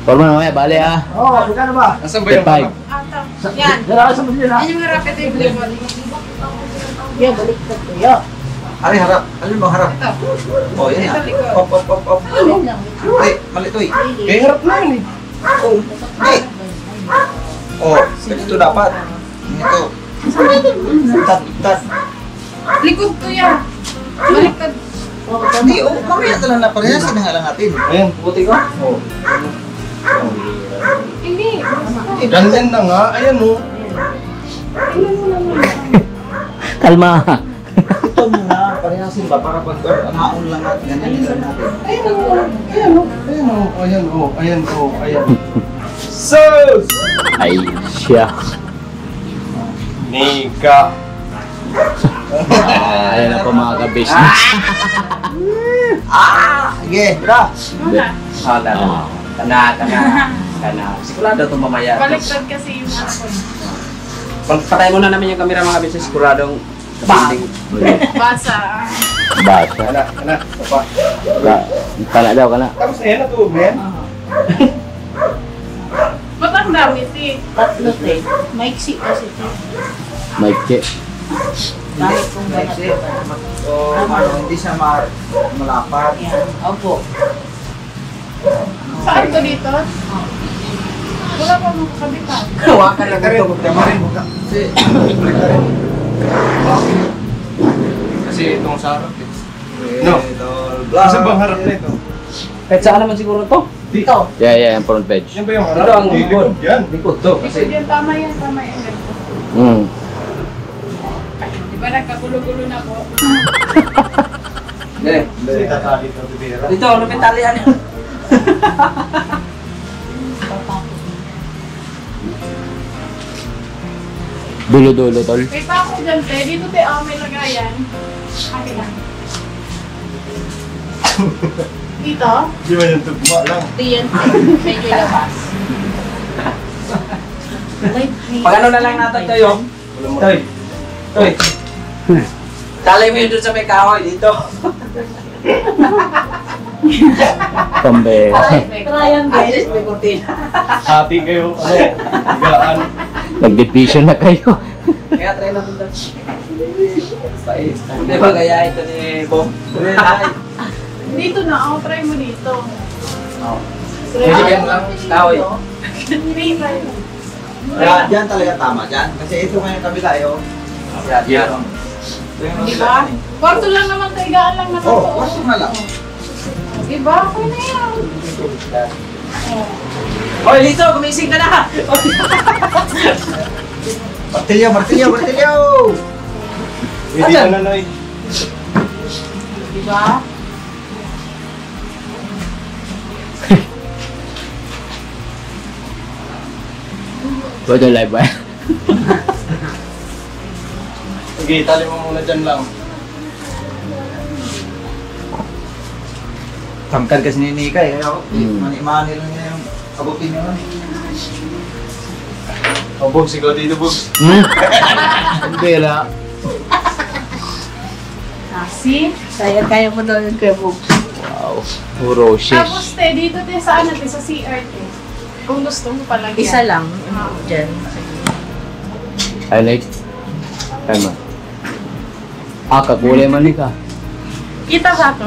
[SPEAKER 6] Purman mamaya, bali ah.
[SPEAKER 2] Oo, magkano ba?
[SPEAKER 1] Nasaan ba yung
[SPEAKER 6] Five.
[SPEAKER 1] ano?
[SPEAKER 5] Yan.
[SPEAKER 2] Dala ka sa mga nila.
[SPEAKER 5] Yan yung rapid yung blue mo. Yan, baliktad ko yan.
[SPEAKER 4] Ari, harap. Alin mo, harap. Oh, yan
[SPEAKER 5] Ito,
[SPEAKER 4] na.
[SPEAKER 5] likod.
[SPEAKER 4] Op, op, op, op. Ay, malitoy.
[SPEAKER 1] Eh, harap na yun eh.
[SPEAKER 4] Oh, ay. Oh, ito dapat. Ito. Tat, tat.
[SPEAKER 5] Likod ko yan. Baliktad.
[SPEAKER 4] Hindi, oh, mamaya na lang na parehas. Sinangalan natin.
[SPEAKER 1] Ayan.
[SPEAKER 2] Buti ko.
[SPEAKER 1] Oh.
[SPEAKER 5] Hindi.
[SPEAKER 1] Ganyan na nga. Ayan oh.
[SPEAKER 6] Kalma.
[SPEAKER 4] Ito muna, parehasin ba? Para pag maon lang natin. Ganyan lang natin.
[SPEAKER 1] Ayan oh. Ayan oh. Ayan oh. Ayan oh. Ayan oh. Ayan. Sus!
[SPEAKER 6] Ay, siya.
[SPEAKER 1] Nika.
[SPEAKER 6] Ayan na po mga ka-business.
[SPEAKER 4] Sige, bra.
[SPEAKER 2] Kana. Sigurado ito mamaya.
[SPEAKER 5] Baliktad kasi yung ano ko.
[SPEAKER 2] Patay muna namin yung camera mga business. Siguradong kapanding.
[SPEAKER 5] Basa.
[SPEAKER 6] Bata.
[SPEAKER 1] Kana. Apa?
[SPEAKER 6] Kana daw, kana.
[SPEAKER 1] Tapos na yan. Natulog na yan.
[SPEAKER 5] Ba't ang dami, ti? Tatlo, te. Maiksi kasi, te.
[SPEAKER 6] Mike check.
[SPEAKER 5] Bakit kung ganat
[SPEAKER 4] Next, so, ano, hindi siya malapat.
[SPEAKER 5] Yan. Opo. Saan ko dito? Wala pa mga kabitan.
[SPEAKER 2] Hawakan lang ito.
[SPEAKER 1] Kasi itong sa harap eh. No? Kasi bang harap na ito?
[SPEAKER 2] Kahit saan naman siguro to? Dito.
[SPEAKER 6] Yeah, yung front page.
[SPEAKER 1] Yan ba yung
[SPEAKER 2] Ito
[SPEAKER 1] harap?
[SPEAKER 2] ang likod.
[SPEAKER 1] Yan.
[SPEAKER 2] Likod to.
[SPEAKER 5] Kasi yan, tama yan. Di ba nagkagulo-gulo na po?
[SPEAKER 2] Dito, lupit talian.
[SPEAKER 6] Dulo-dulo, tol.
[SPEAKER 5] May pa ako dyan, te. Dito, te. May lagayan. Akin lang. Dito?
[SPEAKER 1] Di ba yung tugma lang?
[SPEAKER 5] Diyan, te. Medyo labas.
[SPEAKER 2] Pag ano na lang natin kayo. Toy. Toy. Talay mo yun dun sa may kahoy dito.
[SPEAKER 6] Pambera.
[SPEAKER 2] Triangle. May kurtina.
[SPEAKER 1] Hati kayo, higaan.
[SPEAKER 6] Nag-division na kayo.
[SPEAKER 2] Kaya try natin doon. Hindi ba gaya ito ni Bong?
[SPEAKER 5] Dito na. Ako, try mo dito.
[SPEAKER 2] Pwede yan lang. Kahoy.
[SPEAKER 5] Try mo.
[SPEAKER 4] Diyan talaga tama dyan. Kasi ito ngayon kabila yun.
[SPEAKER 2] Yan.
[SPEAKER 5] Di ba? Kwarto lang naman, te. Higaan lang naman
[SPEAKER 4] Oo,
[SPEAKER 5] to.
[SPEAKER 4] wasto na lang.
[SPEAKER 5] Di ba? Okay na yan.
[SPEAKER 2] Hoy, Lito, gumising ka na!
[SPEAKER 4] Martilyo, martilyo, martilyo!
[SPEAKER 1] Hindi ka na, Noy.
[SPEAKER 5] Di ba?
[SPEAKER 6] Pwede live ba?
[SPEAKER 1] Sige, tali mo muna dyan lang.
[SPEAKER 4] Tangkad kasi ni Nikay. Kaya
[SPEAKER 6] Hmm.
[SPEAKER 4] mani-mani lang niya yung abutin niya.
[SPEAKER 1] O, Bugs, ikaw dito, Bugs.
[SPEAKER 6] Pambera.
[SPEAKER 5] See? Kaya mo daw yung kebog.
[SPEAKER 6] Wow. Puro
[SPEAKER 5] Tapos,
[SPEAKER 6] shish.
[SPEAKER 5] te, dito, te, saan natin? Sa CR, te. Kung gusto mo palagyan.
[SPEAKER 8] Isa lang. Diyan.
[SPEAKER 6] Highlight. Tama. Kakulay man ka.
[SPEAKER 5] Kita sa ito.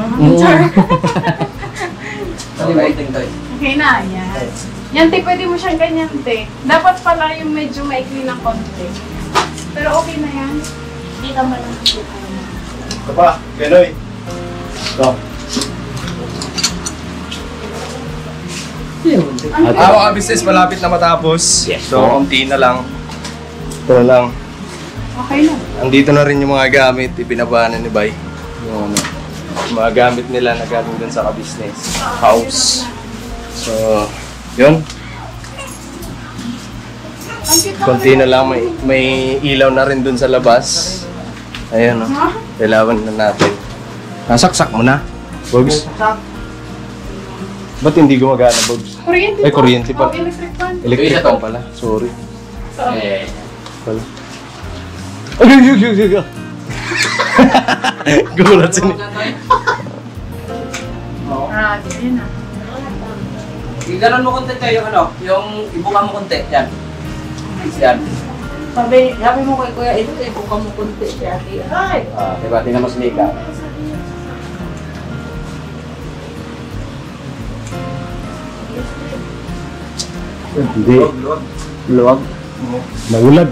[SPEAKER 5] Okay na, yan. Yan, te, pwede mo siyang ganyan, te. Dapat pala yung medyo maikli ng konti. Pero okay na yan. Hindi ka man lang.
[SPEAKER 1] Ito pa, Kenoy. Ito. Mga business, malapit na matapos.
[SPEAKER 6] Yes.
[SPEAKER 1] So, konti na lang. Ito na lang.
[SPEAKER 5] Okay na.
[SPEAKER 1] Andito na rin yung mga gamit, ibinabahan na ni Bay. Yung mga gamit nila na galing dun sa ka-business house. So, yun. Konti na lang, may ilaw na rin dun sa labas. Ayun, oh. Kailangan na natin. Nasaksak mo na, Bugs. Ba't hindi gumagana, Bugs?
[SPEAKER 5] Kuryente
[SPEAKER 1] Ay, kuryente pa.
[SPEAKER 5] Oh, electric fan.
[SPEAKER 1] Electric fan pala, sorry.
[SPEAKER 6] Eh.
[SPEAKER 1] Pala. Ay. Gulat siya.
[SPEAKER 5] Yun na.
[SPEAKER 2] Iganon mo konti tayo yung ano, yung ibuka mo konti. Yan. Yan.
[SPEAKER 5] Sabi mo kay Kuya, ito eh, buka mo kunti. Ay!
[SPEAKER 2] Diba? Tingnan mo si Nika.
[SPEAKER 1] Hindi.
[SPEAKER 4] Luwag.
[SPEAKER 1] Luwag. Naulag.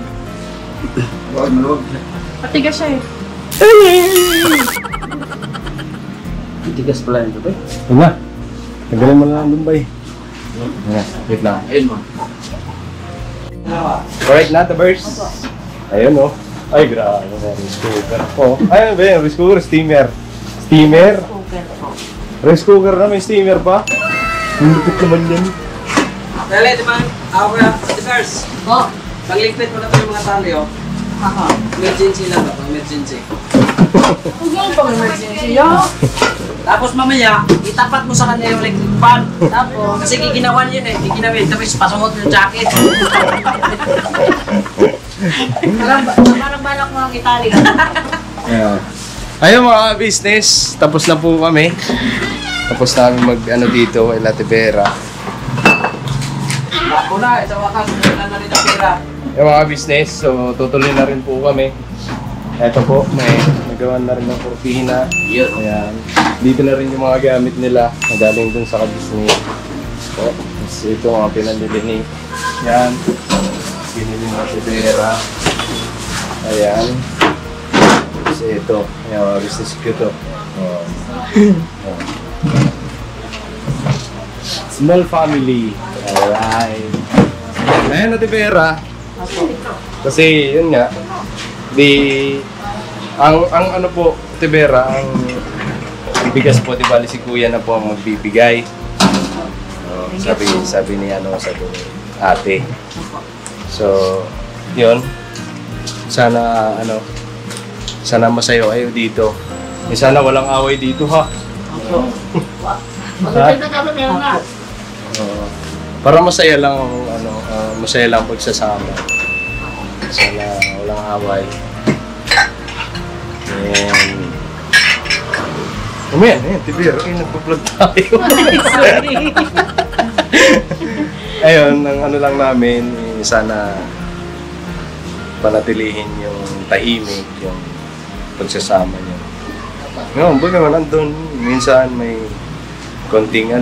[SPEAKER 4] Luwag, maluwag.
[SPEAKER 5] Patigas siya eh.
[SPEAKER 2] Tigas pala yun ito.
[SPEAKER 1] Ito na. Tagalin mo na lang dun, Bay. Wait lang.
[SPEAKER 2] Ayun mo.
[SPEAKER 1] Alright na, the verse. Ayun, oh. Ay, grabe na. Rice cooker po. Ay, ano ba yun? Rice cooker, steamer. Steamer? Rice cooker na, may steamer pa. Lupit naman yan.
[SPEAKER 2] Dali, di ba? Ako kaya, Tigers.
[SPEAKER 8] Oh.
[SPEAKER 2] Pagligpit mo na ito yung mga tali, oh. Emergency lang ba? Emergency.
[SPEAKER 5] Huwag mo pang emergency yun.
[SPEAKER 2] Tapos mamaya, itapat mo sa kanya yung electric fan. Tapos, kasi giginawan yun eh. Giginawin. Tapos pasuot mo yung jacket.
[SPEAKER 8] Parang balak mo ang itali.
[SPEAKER 1] Yeah. Ayun mga business, tapos na po kami. Tapos namin mag-ano dito, kay Ate Vera.
[SPEAKER 2] Ako na, sa wakas, na rin ang pera.
[SPEAKER 1] Yung mga business, so tutuloy na rin po kami. Eto po, may nagawa na rin ng kurtina.
[SPEAKER 2] Yun.
[SPEAKER 1] Ayan. Dito na rin yung mga gamit nila na galing dun sa ka-business. So, ito mga pinanili ni Yan. Binili mo si Vera. Ayan. Kasi ito. Ayan, business ko ito. Oh. Oh. Small family. Alright. Ayan na, Vera. Kasi, yun nga. Ang ano po, Vera, ang bigas po, di bali si Kuya na po ang magbibigay. Oh, sabi ni ate. So, yun. Sana masaya kayo dito. Sana walang away dito, ha? Para masaya lang pagsasama. Sana walang away. Ayan, Tibero, nagpa-vlog tayo.
[SPEAKER 5] Sorry.
[SPEAKER 1] Ayun, ang ano lang namin, sana panatilihin yung tahimik, yung pagsasama niyo. Ngayon, baga naman andun, minsan may konting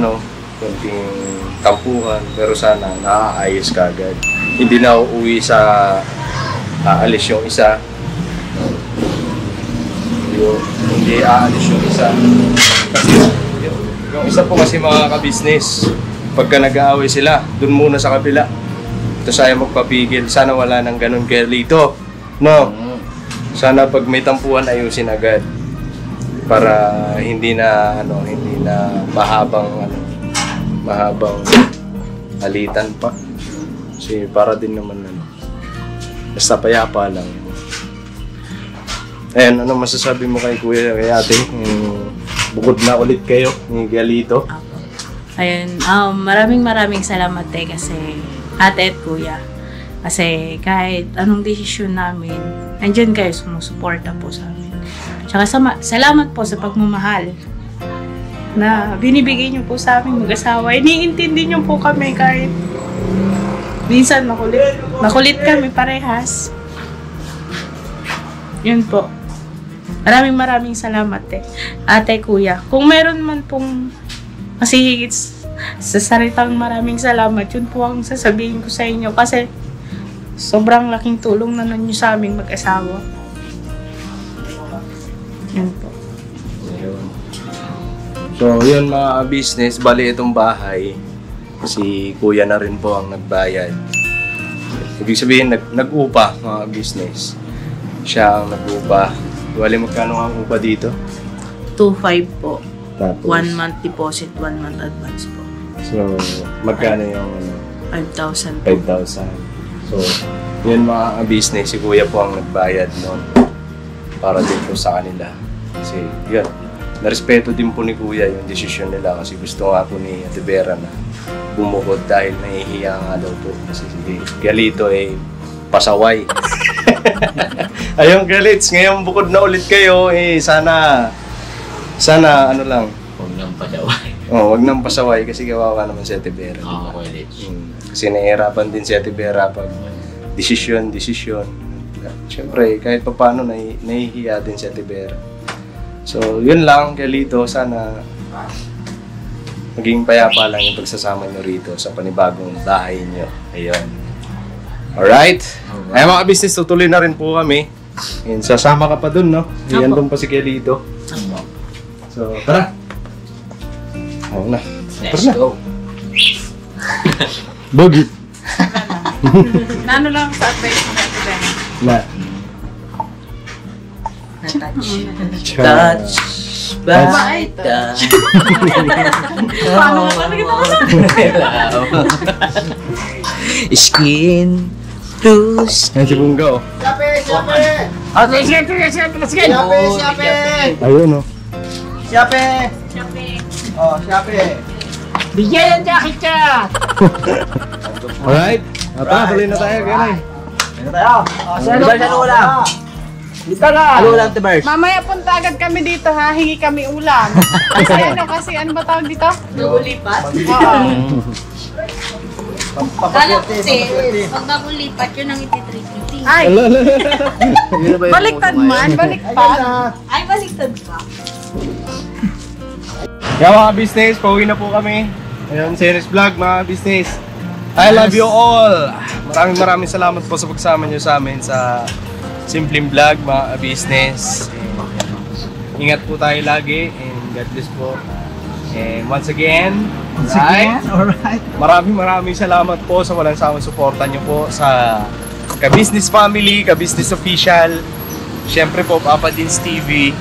[SPEAKER 1] tampuhan, pero sana naaayos ka agad. Hindi na uuwi sa aalis yung isa. Hindi aalis yung isa. Kasi yung isa po kasi mga ka-business, pagka nag-aaway sila, dun muna sa kabila. Ito saya magpapigil. Sana wala nang ganun kaya dito. No? Sana pag may tampuhan ayusin agad. Para hindi na mahabang alitan pa. Kasi para din naman basta payapa lang. Ayan, ano masasabi mo kay Kuya, kay ate? Bukod na ulit kayo ni Galito.
[SPEAKER 5] Ayun, maraming salamat kasi ate at kuya. Kasi kahit anong desisyon namin, andyan kayo, sumusuporta po sa amin. Tsaka salamat po sa pagmamahal na binibigay niyo po sa amin mag-asawa. Iniintindi niyo po kami kahit minsan makulit kami parehas. Yun po. Maraming salamat ate, kuya. Kung meron man pong kasi higit sa salitang maraming salamat, yun po ang sasabihin ko sa inyo kasi sobrang laking tulong na nyo sa aming mag-asawa. Yun po.
[SPEAKER 1] So, yun mga business, bali itong bahay, si Kuya na rin po ang nagbayad. Ibig sabihin, nag-upa mga business. Siya ang nag-upa. Bali, magkano ang upa dito?
[SPEAKER 5] 2,500 po.
[SPEAKER 1] Tapos,
[SPEAKER 5] 1 month deposit, 1 month advance po.
[SPEAKER 1] so, magkano yung
[SPEAKER 5] 5,000 po.
[SPEAKER 1] 5,000. So, yun mga business, si Kuya po ang nagbayad noon para din po sa kanila. Kasi, yun, narespeto din po ni Kuya yung desisyon nila kasi gusto nga po ni Ate Vera na bumukod dahil nahihiya nga daw po. Kasi si Galito pasaway. Ayun, Galits, ngayon bukod na ulit kayo, sana ano lang.
[SPEAKER 6] Huwag nang pasaway.
[SPEAKER 1] Wag nang pasaway kasi kawawa naman si Ate Vera.
[SPEAKER 6] Oo, Kuya.
[SPEAKER 1] Kasi nahihirapan din si Ate Vera pag desisyon. Siyempre, kahit pa paano nahihiya din si Ate Vera. So, yun lang, Galito, sana maging payapa lang yung pagsasama nyo rito sa panibagong bahay nyo. Ayun. Alright? Ay mga business, tutuloy na rin po kami. Ayun, sasama ka pa dun, no? Yan doon pa si Galito. So, tara. Oo na.
[SPEAKER 6] Let's go.
[SPEAKER 1] Bogey.
[SPEAKER 5] Nano lang sa advice mo natin ba?
[SPEAKER 1] Na.
[SPEAKER 6] Touch by touch.
[SPEAKER 5] Paano nga kami
[SPEAKER 6] Skin to skin.
[SPEAKER 1] Yan si Bunga, oh.
[SPEAKER 6] Sige.
[SPEAKER 1] Ayun, oh.
[SPEAKER 4] Siyape! Oh, siyape!
[SPEAKER 6] Bigyan ng jacket ka!
[SPEAKER 1] Alright. Tuloy na tayo, ganay.
[SPEAKER 4] Ano tayo? Oh,
[SPEAKER 6] Ano ulam?
[SPEAKER 4] Dito na!
[SPEAKER 6] Ano ulam, Tibers?
[SPEAKER 5] Mamaya punta agad kami dito ha, hingi kami ulam. Kasi ano ba tawag dito?
[SPEAKER 3] Nagulipat?
[SPEAKER 5] Oo.
[SPEAKER 3] Kala ko pag nagulipat yun ang iti-treat.
[SPEAKER 5] Ay, baliktad man, baliktad.
[SPEAKER 3] Ay, baliktad pa.
[SPEAKER 1] Kaya mga business, pauwi na po kami. Ayun, Series Vlog mga business. I love you all! Maraming salamat po sa pagsama nyo sa amin sa Simpleng Vlog, mga business. Ingat po tayo lagi and God bless po. And once again, alright. Maraming salamat po sa walang sawang suporta nyo po sa Ka-Business Family, Ka-Business Official, syempre po Papa Dins TV,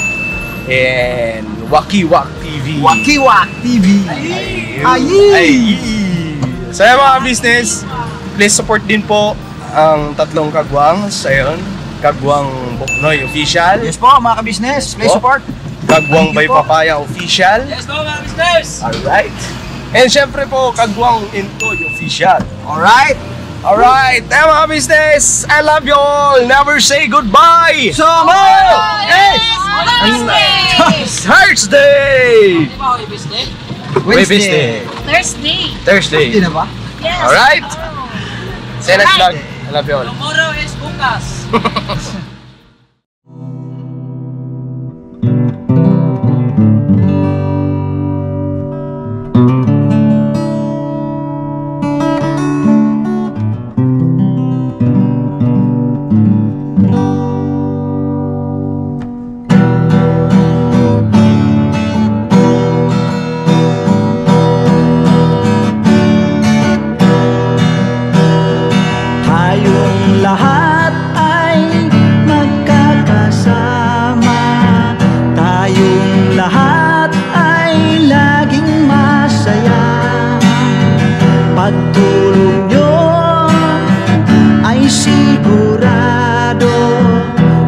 [SPEAKER 1] and Wacky Wack TV.
[SPEAKER 10] Wacky Wack TV!
[SPEAKER 1] Ay! So mga business, please support din po ang tatlong kagwangs. Ayun, Kagwang Boknoy Official.
[SPEAKER 10] Yes po mga ka-business, please support.
[SPEAKER 1] Kagwang by Papaya Official.
[SPEAKER 2] Yes po mga business!
[SPEAKER 1] Alright. And syempre po, Kagwang Intoy Official.
[SPEAKER 10] Alright!
[SPEAKER 1] Alright, mga business, I love you all. Never say goodbye.
[SPEAKER 10] So much!
[SPEAKER 1] Yes! Thursday!
[SPEAKER 10] Wednesday.
[SPEAKER 1] Thursday.
[SPEAKER 10] Hindi na ba?
[SPEAKER 5] Yes.
[SPEAKER 1] Alright. See you next vlog. I love you all.
[SPEAKER 2] Tomorrow is bukas.
[SPEAKER 10] Tayong lahat ay magkakasama. Tayong lahat ay laging masaya. Pagtulong nyo ay sigurado,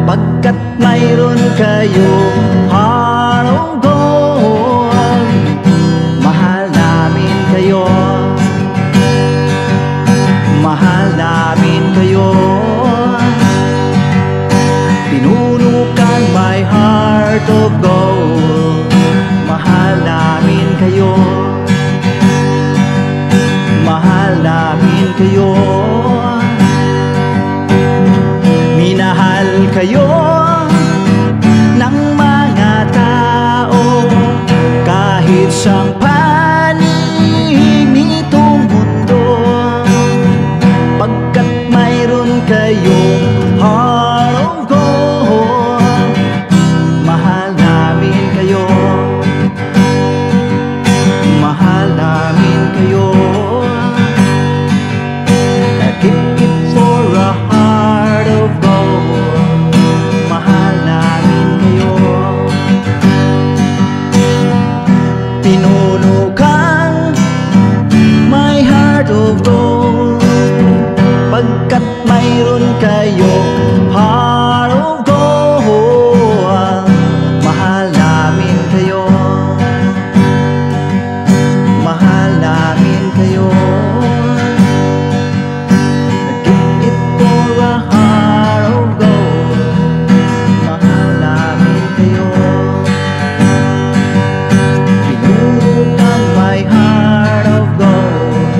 [SPEAKER 10] pagkat mayroon kayong heart of gold. Mahal namin kayo, mahal namin kayo. Pinuno kang my heart of gold. Mahal namin kayo, mahal namin kayo. Minahal kayo ng mga tao kahit sang panig nitong mundo, pagkat mayroon kayong heart of gold. Mahal namin kayo, mahal namin kayo. Keep it for a heart of gold. Mahal namin kayo. Pinuno kang my heart of gold, pagkat mayroon kayong heart of gold. Mahal namin kayo, mahal namin kayo. Give it for a heart of gold. Mahal namin kayo. Pinuno kang my heart of gold.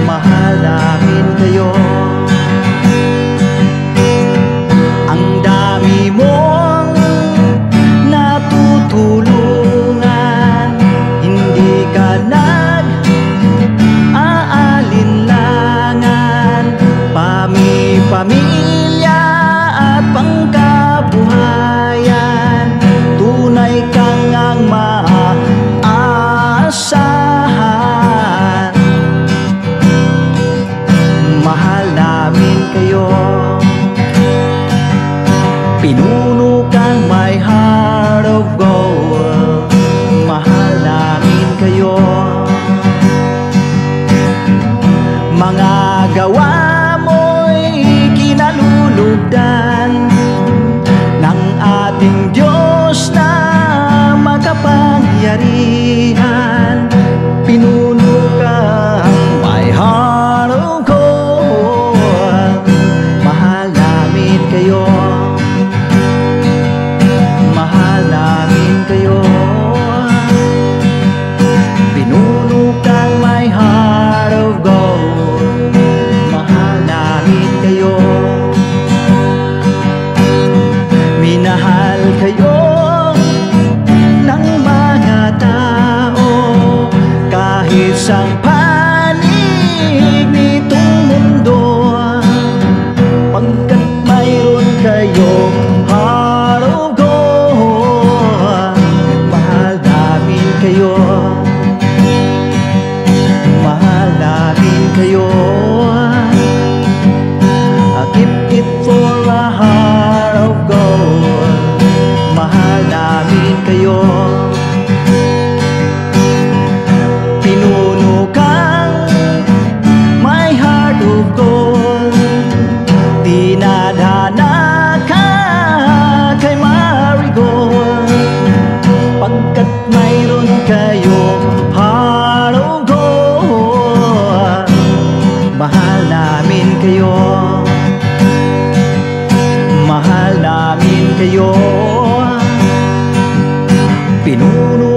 [SPEAKER 10] Mahal namin kayo. Ang dami mong natutulungan, hindi ka nag-aalinlangan. Pamilya at pangkabuhayan, tunay kang ang maaasahan. Mahal namin kayo, pinuno kang my heart of gold. Mahal namin kayo. Mga gawa mo'y kinalulugdan ng ating Diyos na makapangyarihan. Pinuno kang my heart of gold. Mahal namin kayo, mahal namin kayo. Pinuno kang my heart of gold. Mahal namin kayo. Minahal kayo ng mga tao mahal namin kayo. Mahal namin kayo. Pinuno